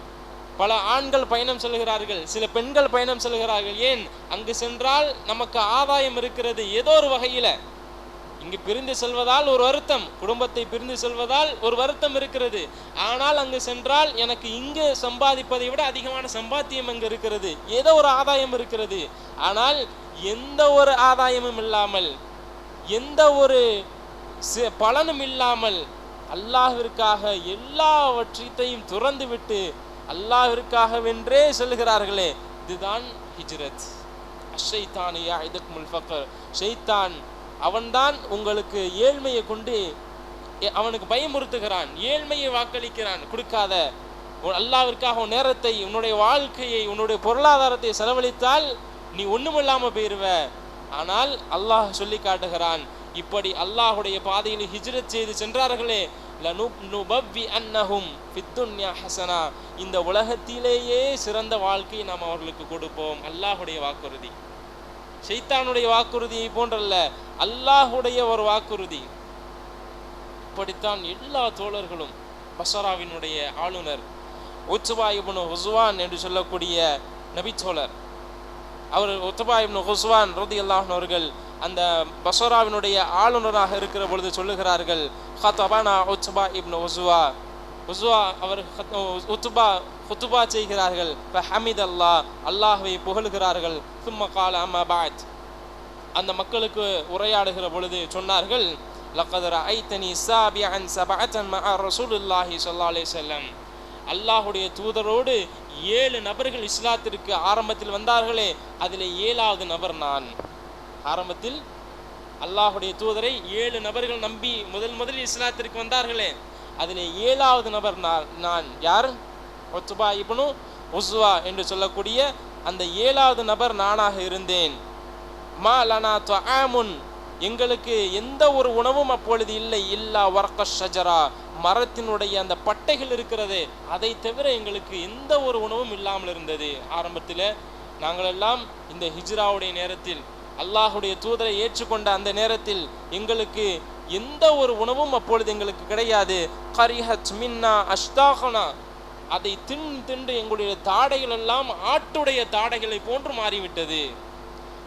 பல ஆண்கள் பயணம் செல்கிறார்கள், சில பெண்கள் பயணம் செல்கிறார்கள். ஏன்? அங்கு சென்றால் நமக்கு ஆதாயம் இருக்கிறது ஏதோ ஒரு வகையில். இங்கு பிரிந்து செல்வதால் ஒரு வருத்தம், குடும்பத்தை பிரிந்து செல்வதால் ஒரு வருத்தம் இருக்கிறது. ஆனால் அங்கு சென்றால் எனக்கு இங்கு சம்பாதிப்பதை விட அதிகமான சம்பாத்தியம் அங்கு இருக்கிறது, ஏதோ ஒரு ஆதாயம் இருக்கிறது. ஆனால் எந்த ஒரு ஆதாயமும் இல்லாமல், எந்த ஒரு பலனும் இல்லாமல் அல்லாஹ்விற்காக எல்லாவற்றையும் துறந்து விட்டு அல்லாஹ்விற்காகவென்றே செல்கிறார்களே, இதுதான் ஹிஜ்ரத். அஷைத்தான் யஇதுக்குமுல் ஃபக்ர், ஷைத்தான் அவன்தான் உங்களுக்கு ஏழ்மையை கொண்டு அவனுக்கு பயமுறுத்துகிறான், ஏழ்மையை வாக்களிக்கிறான். கொடுக்காத, அல்லாஹ்விற்காக உன் நேரத்தை, உன்னுடைய வாழ்க்கையை, உன்னுடைய பொருளாதாரத்தை செலவழித்தால் நீ ஒண்ணுமில்லாம போயிருவ. ஆனால் அல்லாஹ் சொல்லி காட்டுகிறான், இப்படி அல்லாஹுடைய பாதையில் ஹிஜ்ரத் செய்து சென்றார்களே, லனுபவ்வி அன்னஹும் ஃபித்துன்யா ஹஸனா, இந்த உலகத்திலேயே சிறந்த வாழ்க்கையை நாம் அவர்களுக்கு கொடுப்போம். அல்லாஹுடைய வாக்குறுதி, ஷைத்தானுடைய வாக்குறுதியை போன்றல்ல, அல்லாஹுடைய ஒரு வாக்குறுதி. இப்படித்தான் எல்லா தோழர்களும். பஸ்ராவினுடைய ஆளுநர் உத்பா இப்னு ஹுஸ்வான் என்று சொல்லக்கூடிய நபித்தோழர், அவர் உத்பா இப்னு ஹுஸ்வான் ரலியல்லாஹு அன்ஹு அவர்கள் அந்த பஸ்ராவினுடைய ஆளுநராக இருக்கிற பொழுது சொல்லுகிறார்கள், ஹதபனா உத்பா இப்னு ஹுஸ்வா, உஸ்வா அவர் ஹுத்துபா செய்கிறார்கள். ஃபஹமித் அல்லாஹ், அல்லாஹ்வை புகழுகிறார்கள். சும்ம கால அம்மா பாத், அந்த மக்களுக்கு உரையாடுகிற பொழுது சொன்னார்கள், லக்கத் ரஅய்தனி சாபிஅன் சபஅத்தன் மஅ ரசூலுல்லாஹி ஸல்லல்லாஹு அலைஹி வஸல்லம், அல்லாஹ்வுடைய தூதரோடு 7 நபர்கள் இஸ்லாத்திற்கு ஆரம்பத்தில் வந்தார்களே, அதில் 7வது நபர் நான். ஆரம்பத்தில் அல்லாஹ்வுடைய தூதரை 7 நபர்கள் நம்பி முதலில் இஸ்லாத்திற்கு வந்தார்களே, அதில் 7வது நபர் நான். யார்? உத்பா இப்னு உஸ்வா என்று சொல்லக்கூடிய அந்த 7வது நபர் நானாக இருந்தேன். மா லனா துஆமுன், எங்களுக்கு எந்த ஒரு உணவும் அப்பொழுது இல்லை. இல்லா வர்க ஷஜரா, மரத்தினுடைய அந்த பட்டைகள் இருக்கிறது, அதை தவிர எங்களுக்கு எந்த ஒரு உணவும் இல்லாமல் இருந்தது. ஆரம்பத்தில் நாங்கள் எல்லாம் இந்த ஹிஜ்ராவுடைய நேரத்தில் அல்லாஹுடைய தூதரை ஏற்றுக்கொண்ட அந்த நேரத்தில் எங்களுக்கு எந்த ஒரு உணவும் அப்பொழுது எங்களுக்கு கிடையாது. கரிஹத் மின்னா அஷ்தாகனா, அதை தின்று எங்களுடைய தாடைகள் எல்லாம் ஆட்டுடைய தாடைகளை போன்று மாறிவிட்டது.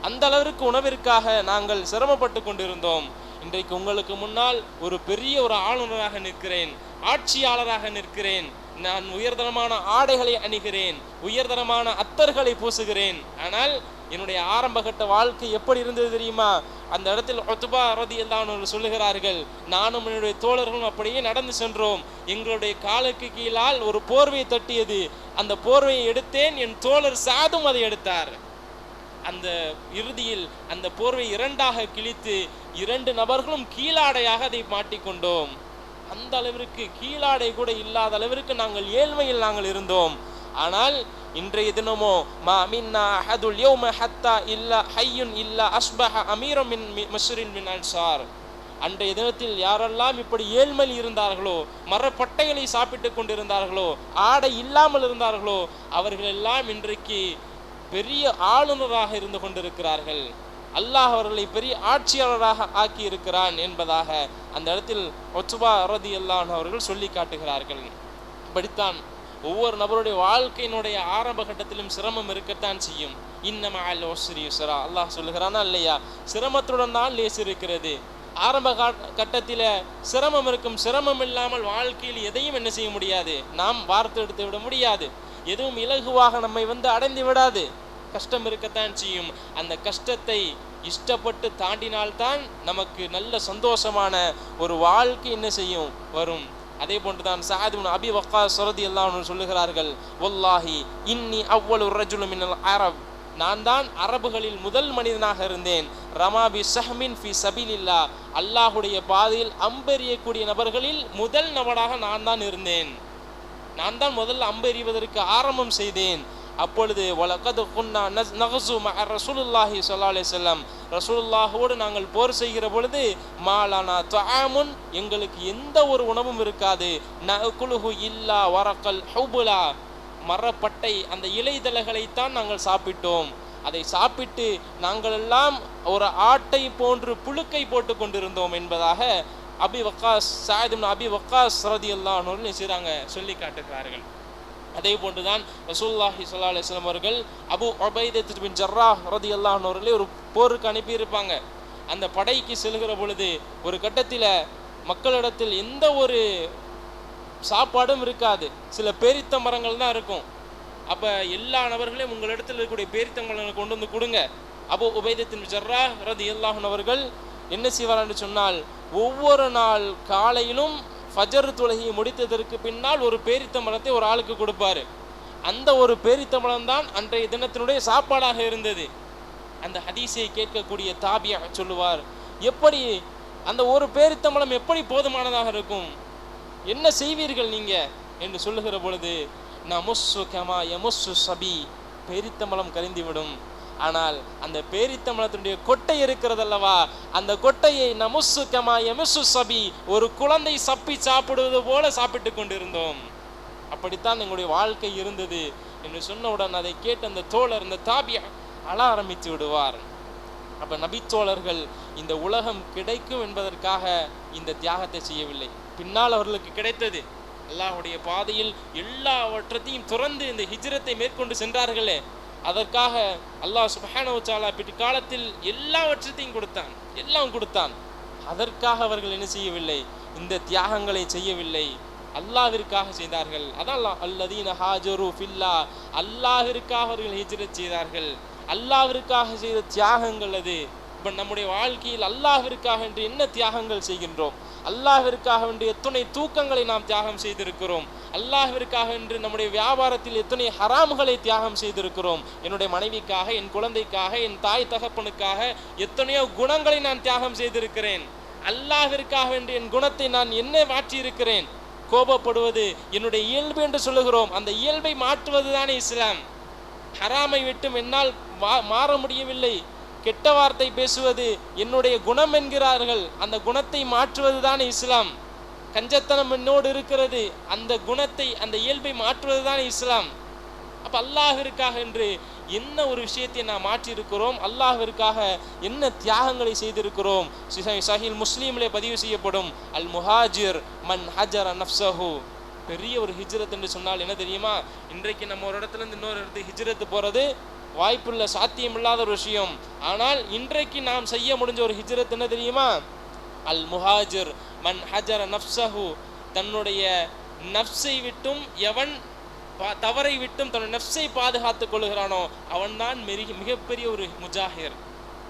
அந்த அளவிற்கு உணவிற்காக நாங்கள் சிரமப்பட்டு கொண்டிருந்தோம். இன்றைக்கு உங்களுக்கு முன்னால் ஒரு பெரிய ஒரு ஆளுநராக நிற்கிறேன், ஆட்சியாளராக நிற்கிறேன். நான் உயர்தரமான ஆடைகளை அணிகிறேன், உயர்தரமான அத்தர்களை பூசுகிறேன். ஆனால் என்னுடைய ஆரம்பகட்ட வாழ்க்கை எப்படி இருந்தது தெரியுமா? அந்த இடத்தில் உத்பா ரலியல்லாஹு அன்ஹு சொல்லுகிறார்கள், நானும் என்னுடைய தோழர்களும் அப்படியே நடந்து சென்றோம். எங்களுடைய காலுக்கு கீழால் ஒரு போர்வை தட்டியது. அந்த போர்வையை எடுத்தேன், என் தோழர் சாதும் அதை எடுத்தார். அந்த இறுதியில் அந்த போர்வை 2ஆக கிழித்து 2 நபர்களும் கீழாடையாக அதை மாட்டிக்கொண்டோம். அந்த அளவிற்கு கீழாடை கூட இல்லாத அளவிற்கு நாங்கள் ஏழ்மையில் நாங்கள் இருந்தோம். ஆனால் இன்றைய தினமோ மா மின்னா அஹதுல் யௌம ஹத்தா இல்லா ஹய்யுன் இல்லா அஸ்பஹ அமீரும் மின் மஸ்ரின் மின் அன்சார். அன்றைய தினத்தில் யாரெல்லாம் இப்படி ஏழ்மையில் இருந்தார்களோ, மரப்பட்டைகளை சாப்பிட்டு கொண்டிருந்தார்களோ, ஆடை இல்லாமல் இருந்தார்களோ, அவர்கள் எல்லாம் இன்றைக்கு பெரிய ஆளுநராக இருந்து கொண்டிருக்கிறார்கள். அல்லாஹ் அவர்களை பெரிய ஆட்சியாளராக ஆக்கி இருக்கிறான் என்பதாக அந்த இடத்தில் உத்பா ரலியல்லாஹு அன்ஹு அவர்கள் சொல்லி காட்டுகிறார்கள். இப்படித்தான் ஒவ்வொரு நபருடைய வாழ்க்கையினுடைய ஆரம்ப கட்டத்திலும் சிரமம் இருக்கத்தான் செய்யும். இன்னமா அல் உஸ்ரி யுஸ்ரா, அல்லாஹ் சொல்லுகிறானா இல்லையா? சிரமத்துடன் தான் லேசு இருக்கிறது. ஆரம்ப கட்டத்தில் சிரமம் இருக்கும். சிரமம் இல்லாமல் வாழ்க்கையில் எதையும் என்ன செய்ய முடியாது, நாம் வார்த்தை எடுத்து விட முடியாது. எதுவும் இலகுவாக நம்மை அடைந்து விடாது. கஷ்டம் இருக்கத்தான் செய்யும். அந்த கஷ்டத்தை இஷ்டப்பட்டு தாண்டினால்தான் நமக்கு நல்ல சந்தோஷமான ஒரு வாழ்க்கை என்ன செய்யும், வரும். அதே போன்றுதான் சஅத் இப்னு அபி வக்காஸ் ரலியல்லாஹு அன்ஹு சொல்லுகிறார்கள், வல்லாஹி இன்னி அவ்வலு ரஜுலு மினல் அரப், நான் தான் அரபுகளில் முதல் மனிதனாக இருந்தேன். ரமாபி சஹ்மின் ஃபி சபீலில்லா, அல்லாஹுடைய பாதையில் அம்பெறியக்கூடிய நபர்களில் முதல் நபராக நான் தான் இருந்தேன். நான் தான் முதல்ல அம்பெறிவதற்கு ஆரம்பம் செய்தேன். அப்பொழுது வலகத் குன்னா நகசு மஅ ரசூலுல்லாஹி ஸல்லல்லாஹு அலைஹி வஸல்லம், ரசூலுல்லாஹோடு நாங்கள் போர் செய்கிற பொழுது மாலானா துஆமுன், எங்களுக்கு எந்த ஒரு உணவும் இருக்காது. நஅகுலுஹு இல்லா வரகல் ஹுபுலா, மரப்பட்டை அந்த இலைதலைகளைத்தான் நாங்கள் சாப்பிட்டோம். அதை சாப்பிட்டு நாங்கள் எல்லாம் ஒரு ஆட்டை போன்று புழுக்கை போட்டு கொண்டிருந்தோம் என்பதாக அபி வக்காஸ் சஅத் இப்னு அபி வக்காஸ் ரலியல்லாஹு அன்ஹு செய்றாங்க, சொல்லி காட்டுகிறார்கள். அதே போன்றுதான் ரசூலுல்லாஹி ஸல்லல்லாஹு அலைஹி வஸல்லம் அவர்கள் அபு உபைதா பின் ஜர்ராஹ் ரலியல்லாஹு அன்ஹு அவர்களை ஒரு போருக்கு அனுப்பியிருப்பாங்க. அந்த படைக்கு செல்கிற பொழுது ஒரு கட்டத்தில் மக்களிடத்தில் எந்த ஒரு சாப்பாடும் இருக்காது, சில பேரித்த மரங்கள் தான் இருக்கும். அப்போ எல்லா நபர்களையும் உங்களிடத்தில் இருக்கக்கூடிய பேரித்த மரங்களை கொண்டு வந்து கொடுங்க. அபு உபைதா பின் ஜர்ராஹ் ரலியல்லாஹு அன்ஹு அவர்கள் என்ன செய்வார் என்று சொன்னால், ஒவ்வொரு நாள் காலையிலும் ஃபஜர் தொழுகையை முடித்ததற்கு பின்னால் ஒரு பேரித்த மரத்தை ஒரு ஆளுக்கு கொடுப்பாரு. அந்த ஒரு பேரித்த மரம் தான் அன்றைய தினத்தினுடைய சாப்பாடாக இருந்தது. அந்த ஹதீஸை கேட்கக்கூடிய தாபியா சொல்லுவார், எப்படி அந்த ஒரு பேரித்த மரம் எப்படி போதுமானதாக இருக்கும், என்ன செய்வீர்கள் நீங்க என்று சொல்லுகிற பொழுது, நமுஸ்ஸு கமா யமுஸ்ஸு சபி, பேரித்த மரம் கரிந்துவிடும். ஆனால் அந்த பேரித்த மரத்தினுடைய கொட்டை இருக்கிறது அல்லவா, அந்த கொட்டையை நமுஸ்ஸு கமா யமுஸ்ஸு சபி, ஒரு குழந்தை சப்பி சாப்பிடுவது போல சாப்பிட்டு கொண்டிருந்தோம். அப்படித்தான் எங்களுடைய வாழ்க்கை இருந்தது என்று சொன்னவுடன் அதை கேட்டு அந்த தோழர், இந்த தாபியா அழ ஆரம்பித்து விடுவார். அப்ப நபித்தோழர்கள் இந்த உலகம் கிடைக்கும் என்பதற்காக இந்த தியாகத்தை செய்யவில்லை. பின்னால் அவர்களுக்கு கிடைத்தது, அல்லாஹ்வுடைய பாதையில் எல்லாவற்றையும் துறந்து இந்த ஹிஜ்ரத்தை மேற்கொண்டு சென்றார்களே, அதற்காக அல்லாஹ் சுப்ஹானஹு வ தஆலா பிற்காலத்தில் எல்லாவற்றையும் கொடுத்தான், எல்லாம் கொடுத்தான். அதற்காக அவர்கள் என்ன செய்யவில்லை, இந்த தியாகங்களை செய்யவில்லை. அல்லாஹ்விற்காக செய்தார்கள். அதான் அல்லதீன ஹாஜரு ஃபில்லா, அல்லாஹ்விற்காக அவர்கள் ஹிஜ்ரத் செய்தார்கள். அல்லாஹ்விற்காக செய்த தியாகங்கள் அது. இப்போ நம்முடைய வாழ்க்கையில் அல்லாஹ்விற்காக என்று என்ன தியாகங்கள் செய்கின்றோம்? அல்லாஹ்விற்காக என்று எத்தனை தூக்கங்களை நாம் தியாகம் செய்திருக்கிறோம். அல்லாஹ்விற்காக என்று நம்முடைய வியாபாரத்தில் எத்தனை ஹராம்களை தியாகம் செய்திருக்கிறோம். என்னுடைய மனைவிக்காக, என் குழந்தைக்காக, என் தாய் தகப்பனுக்காக எத்தனையோ குணங்களை நான் தியாகம் செய்திருக்கிறேன். அல்லாஹ்விற்காக என்று என் குணத்தை நான் என்ன மாற்றியிருக்கிறேன்? கோபப்படுவது என்னுடைய இயல்பு என்று சொல்லுகிறோம். அந்த இயல்பை மாற்றுவது தானே இஸ்லாம். ஹராமை விட்டு என்னால் மாற முடியவில்லை. கெட்ட வார்த்தை பேசுவது என்னுடைய குணம் என்கிறார்கள். அந்த குணத்தை மாற்றுவது தானே இஸ்லாம். கஞ்சத்தனம் என்னோடு இருக்கிறது, அந்த குணத்தை, அந்த இயல்பை மாற்றுவது தானே இஸ்லாம். அப்போ அல்லாஹ்விற்காக என்று என்ன ஒரு விஷயத்தை நாம் மாற்றியிருக்கிறோம்? அல்லாஹ்விற்காக என்ன தியாகங்களை செய்திருக்கிறோம்? சஹீல் முஸ்லீமிலே பதிவு செய்யப்படும் அல் முஹாஜிர் மன் ஹஜர நஃப்ஸஹு. பெரிய ஒரு ஹிஜ்ரத் என்று சொன்னால் என்ன தெரியுமா? இன்றைக்கு நம்ம ஒரு இடத்துல இருந்து இன்னொரு இடத்துக்கு ஹிஜ்ரத்து போகிறது வாய்ப்புள்ள, சாத்தியமில்லாத ஒரு விஷயம். ஆனால் இன்றைக்கு நாம் செய்ய முடிஞ்ச ஒரு ஹிஜ்ரத் என்ன தெரியுமா? அல் முஹாஜிர் மன் ஹஜர நஃப்ஸஹு. தன்னுடைய நஃப்ஸை விட்டும், எவன் தவறை விட்டும் தன்னுடைய நஃப்ஸை பாதுகாத்துக் கொள்கிறானோ அவன்தான் மிகப்பெரிய ஒரு முஜாஹிர்,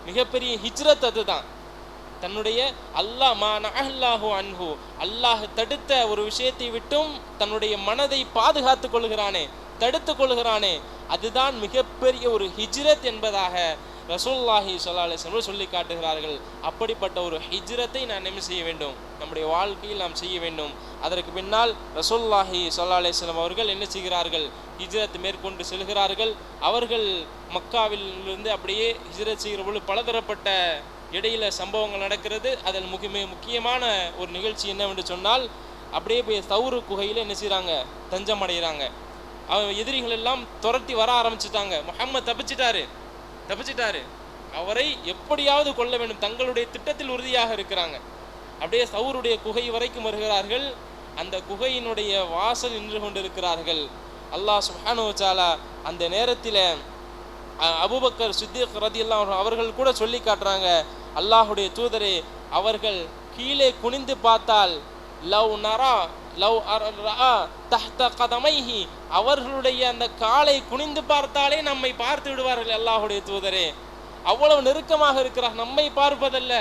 மிகப்பெரிய ஹிஜ்ரத். அதுதான் தன்னுடைய அல்லாஹ் தடுத்த ஒரு விஷயத்தை விட்டும் தன்னுடைய மனதை பாதுகாத்துக் கொள்கிறானே, தடுத்துக் கொள்கிறானே, அதுதான் மிகப்பெரிய ஒரு ஹிஜ்ரத் என்பதாக ரசூலுல்லாஹி ஸல்லல்லாஹு அலைஹி வஸல்லம் சொல்லி காட்டுகிறார்கள். அப்படிப்பட்ட ஒரு ஹிஜ்ரத்தை நாம் என்ன செய்ய வேண்டும்? நம்முடைய வாழ்க்கையில் நாம் செய்ய வேண்டும். அதற்கு பின்னால் ரசூலுல்லாஹி ஸல்லல்லாஹு அலைஹி வஸல்லம் அவர்கள் என்ன செய்கிறார்கள்? ஹிஜ்ரத் மேற்கொண்டு செல்கிறார்கள். அவர்கள் மக்காவிலிருந்து அப்படியே ஹிஜ்ரத் செய்கிற பொழுது பலதரப்பட்ட இடையில சம்பவங்கள் நடக்கிறது. அதில் முக்கியமான ஒரு நிகழ்ச்சி என்னவென்று சொன்னால், அப்படியே போய் தௌரு குகையில் என்ன செய்கிறாங்க? தஞ்சம் அடைகிறாங்க. எதிரிகள் எல்லாம் துரத்தி வர ஆரம்பிச்சுட்டாங்க. முஹம்மது தப்பிச்சிட்டாரு, அவரை எப்படியாவது கொல்ல வேண்டும், தங்களுடைய திட்டத்தில் உறுதியாக இருக்கிறாங்க. அப்படியே தௌருடைய குகை வரைக்கும் வருகிறார்கள். அந்த குகையினுடைய வாசல் நின்று கொண்டிருக்கிறார்கள். அல்லாஹ் சுப்ஹானஹு வ தஆலா அந்த நேரத்தில் அபூபக்கர் சித்திக் ரலியல்லாஹு அன்ஹு அவர்கள் கூட சொல்லி காட்டுறாங்க, அல்லாஹுடைய தூதரே, அவர்கள் கீழே குனிந்து பார்த்தால் அவர்களுடைய அந்த காலை குனிந்து பார்த்தாலே நம்மை பார்த்து விடுவார்கள். அல்லாஹுடைய தூதரே, அவ்வளவு நெருக்கமாக இருக்கிறார். நம்மை பார்ப்பதல்ல,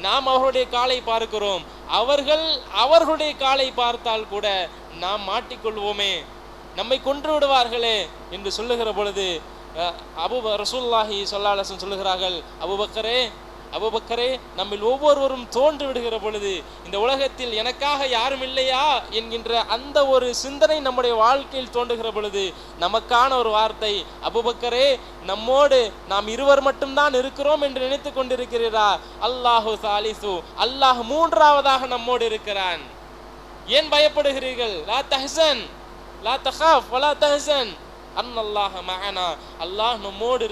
நாம் அவர்களுடைய காலை பார்க்கிறோம். அவர்களுடைய காலை பார்த்தால் கூட நாம் மாட்டிக்கொள்வோமே, நம்மை கொன்று விடுவார்களே என்று சொல்லுகிற பொழுது ரசூலுல்லாஹி ஸல்லல்லாஹு அலைஹி வஸல்லம் சொல்லுகிறார்கள், அபூபக்கரே, நம்மில் ஒவ்வொருவரும் தோன்று விடுகிற பொழுது இந்த உலகத்தில் எனக்காக யாரும் இல்லையா என்கின்ற அந்த ஒரு சிந்தனை நம்முடைய வாழ்க்கையில் தோன்றுகிற பொழுது நமக்கான ஒரு வார்த்தை, அபூபக்கரே, நம்மோடு நாம் இருவர் மட்டும்தான் இருக்கிறோம் என்று நினைத்து கொண்டிருக்கிறீரா? அல்லாஹு சாலிசு, அல்லாஹ் மூன்றாவதாக நம்மோடு இருக்கிறான். ஏன் பயப்படுகிறீர்கள்? லா தஹ்சன் லா தகாஃப் வலா தஹ்சன் அன்னல்லாஹ மஅனா. அல்லாஹ் நம்மோடு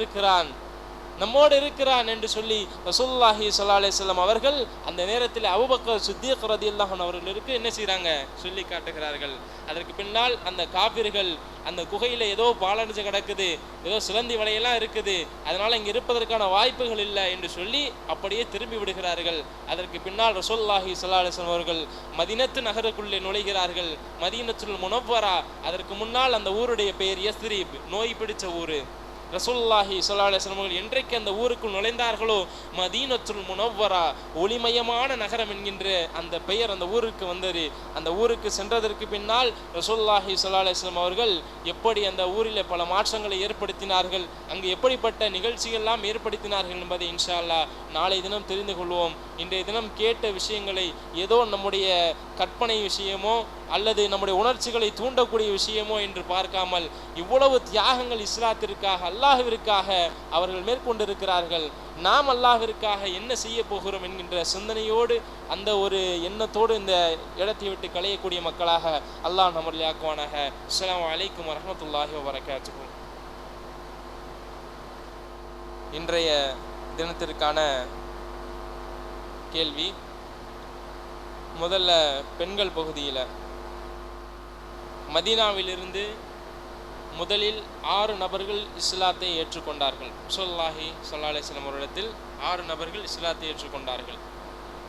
இருக்கிறான் என்று சொல்லி ரசூலுல்லாஹி ஸல்லல்லாஹு அலைஹி வஸல்லம் அவர்கள் அந்த நேரத்தில் அபூபக்கர் சித்திக் ரலியல்லாஹு அன்ஹு அவர்களுக்கு என்ன செய்கிறாங்க? சொல்லி காட்டுகிறார்கள். அதற்கு பின்னால் அந்த காபிர்கள் அந்த குகையில் ஏதோ பாலடைஞ்சு கிடக்குது, ஏதோ சிலந்தி வலையெல்லாம் இருக்குது, அதனால் இங்கே இருப்பதற்கான வாய்ப்புகள் இல்லை என்று சொல்லி அப்படியே திரும்பி விடுகிறார்கள். அதற்கு பின்னால் ரசூலுல்லாஹி ஸல்லல்லாஹு அலைஹி வஸல்லம் அவர்கள் மதீனத்து நகருக்குள்ளே நுழைகிறார்கள். மதீனத்துல் முனவ்வரா, அதற்கு முன்னால் அந்த ஊருடைய பெயர் யஸ்ரிப், நோய் பிடிச்ச ஊர். ரசூலுல்லாஹி ஸல்லல்லாஹு அலைஹி வஸல்லம் அவர்கள் என்றைக்கு அந்த ஊருக்குள் நுழைந்தார்களோ மதீனத்துல் முனவ்வரா, ஒளிமயமான நகரம் என்கின்ற அந்த பெயர் அந்த ஊருக்கு வந்தது. அந்த ஊருக்கு சென்றதற்கு பின்னால் ரசூலுல்லாஹி ஸல்லல்லாஹு அலைஹி வஸல்லம் அவர்கள் எப்படி அந்த ஊரில் பல மாற்றங்களை ஏற்படுத்தினார்கள், அங்கு எப்படிப்பட்ட நிகழ்ச்சிகள்லாம் ஏற்படுத்தினார்கள் என்பதை இன்ஷா அல்லாஹ் நாளை தினம் தெரிந்து கொள்வோம். இன்றைய தினம் கேட்ட விஷயங்களை ஏதோ நம்முடைய கற்பனை விஷயமோ அல்லது நம்முடைய உணர்ச்சிகளை தூண்டக்கூடிய விஷயமோ என்று பார்க்காமல் இவ்வளவு தியாகங்கள் இஸ்லாத்திற்காக, அல்லாஹ்விற்காக அவர்கள் மேற்கொண்டிருக்கிறார்கள். நாம் அல்லாஹ்விற்காக என்ன செய்ய போகிறோம் என்கின்ற சிந்தனையோடு, அந்த ஒரு எண்ணத்தோடு இந்த இடத்தை விட்டு களையக்கூடிய மக்களாக அல்லாஹ் நம்மளை ஆக்குவானாக. அஸ்ஸலாமு அலைக்கும் வரஹ்மத்துல்லாஹி வபரகாத்துஹு. இன்றைய தினத்திற்கான கேள்வி, முதல்ல பெண்கள் பகுதியில் மதீனாவிலிருந்து முதலில் 6 நபர்கள் இஸ்லாத்தை ஏற்றுக்கொண்டார்கள். ரசூலுல்லாஹி ஸல்லல்லாஹு அலைஹி வஸல்லம் அவர்களிடத்தில் 6 நபர்கள் இஸ்லாத்தை ஏற்றுக்கொண்டார்கள்.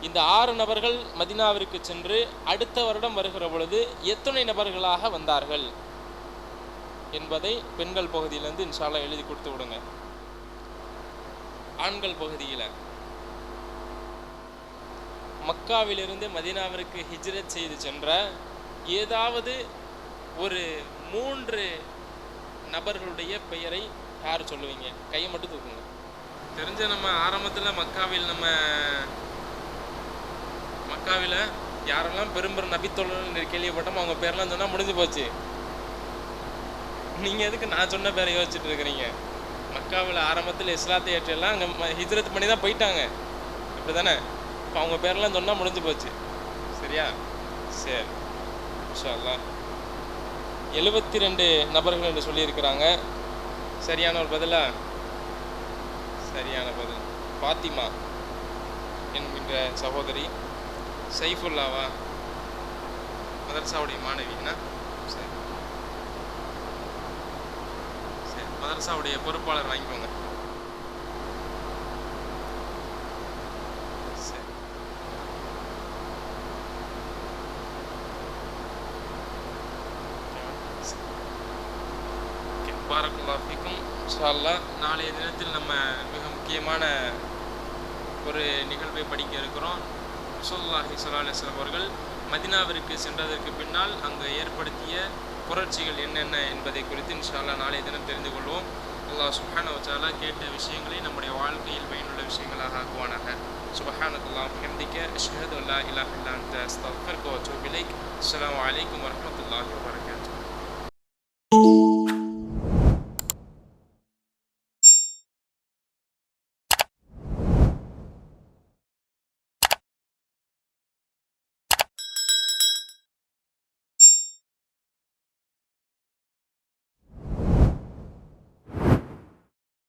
இந்த 6 நபர்கள் மதினாவிற்கு சென்று அடுத்த வருடம் வருகிற பொழுது எத்தனை நபர்களாக வந்தார்கள் என்பதை பெண்கள் பகுதியிலேருந்து இன்ஷா அல்லாஹ் எழுதி கொடுத்து விடுங்க. ஆண்கள் பகுதியில் மக்காவிலிருந்து மதீனாவிற்கு ஹிஜ்ரத் செய்து சென்ற ஏதாவது ஒரு 3 நபர்களுடைய பெயரை யார் சொல்லுவீங்க? கையை மட்டும் தூக்குங்க. தெரிஞ்ச நம்ம ஆரம்பத்தில் மக்காவில் யாரெல்லாம் பெரும்பெரும் நபித்தோழர்கள் கேள்விப்பட்டோமோ அவங்க பேர்லாம் சொன்னால் முடிஞ்சு போச்சு. நீங்கள் எதுக்கு நான் சொன்ன பேரை யோசிச்சுட்டு இருக்கிறீங்க? மக்காவில் ஆரம்பத்தில் இஸ்லாத்தை ஏற்றெல்லாம் அங்கே ஹிஜ்ரத் பண்ணி தான் போயிட்டாங்க, இப்படி தானே? இப்போ அவங்க பேரெல்லாம் சொன்னால் முடிஞ்சு போச்சு. சரியா? சரி, இன்ஷா அல்லாஹ் 72 நபர்கள் என்று சொல்லியிருக்கிறாங்க. சரியான ஒரு பதிலா? சரியான பதில் ஃபாத்திமா என்கின்ற சகோதரி. சைஃபுல்லாவா? மதரசாவுடைய மாணவினா? சரி சரி, மதரசாவுடைய பொறுப்பாளர் வாங்கிக்கோங்க. சரி, பாரக்கல்லாஹு ஃபீக்கும். இன்ஷா அல்லாஹ் நாளைய தினத்தில் நம்ம மிக முக்கியமான ஒரு நிகழ்வை படிக்க இருக்கிறோம். ரசூலுல்லாஹி ஸல்லல்லாஹு அலைஹி வஸல்லம் அவர்கள் மதீனாவிற்கு சென்றதற்கு பின்னால் அங்கு ஏற்படுத்திய புரட்சிகள் என்னென்ன என்பதை குறித்து இன்ஷா அல்லாஹ் நாளைய தினம் தெரிந்து கொள்வோம். அல்லாஹ் சுப்ஹானஹு வ தஆலா கேட்ட விஷயங்களை நம்முடைய வாழ்க்கையில் பயனுள்ள விஷயங்களாக ஆக்குவானாக. சுப்ஹானல்லாஹி வ பிஹம்திக அஷ்ஹது அல்லா இலாஹா இல்லா அன்த அஸ்தக்ஃபிருக வ அத்தூபு இலைக். அஸ்ஸலாமு அலைக்கும் வ ரஹ்மத்துல்லாஹி வ பரகாத்துஹு.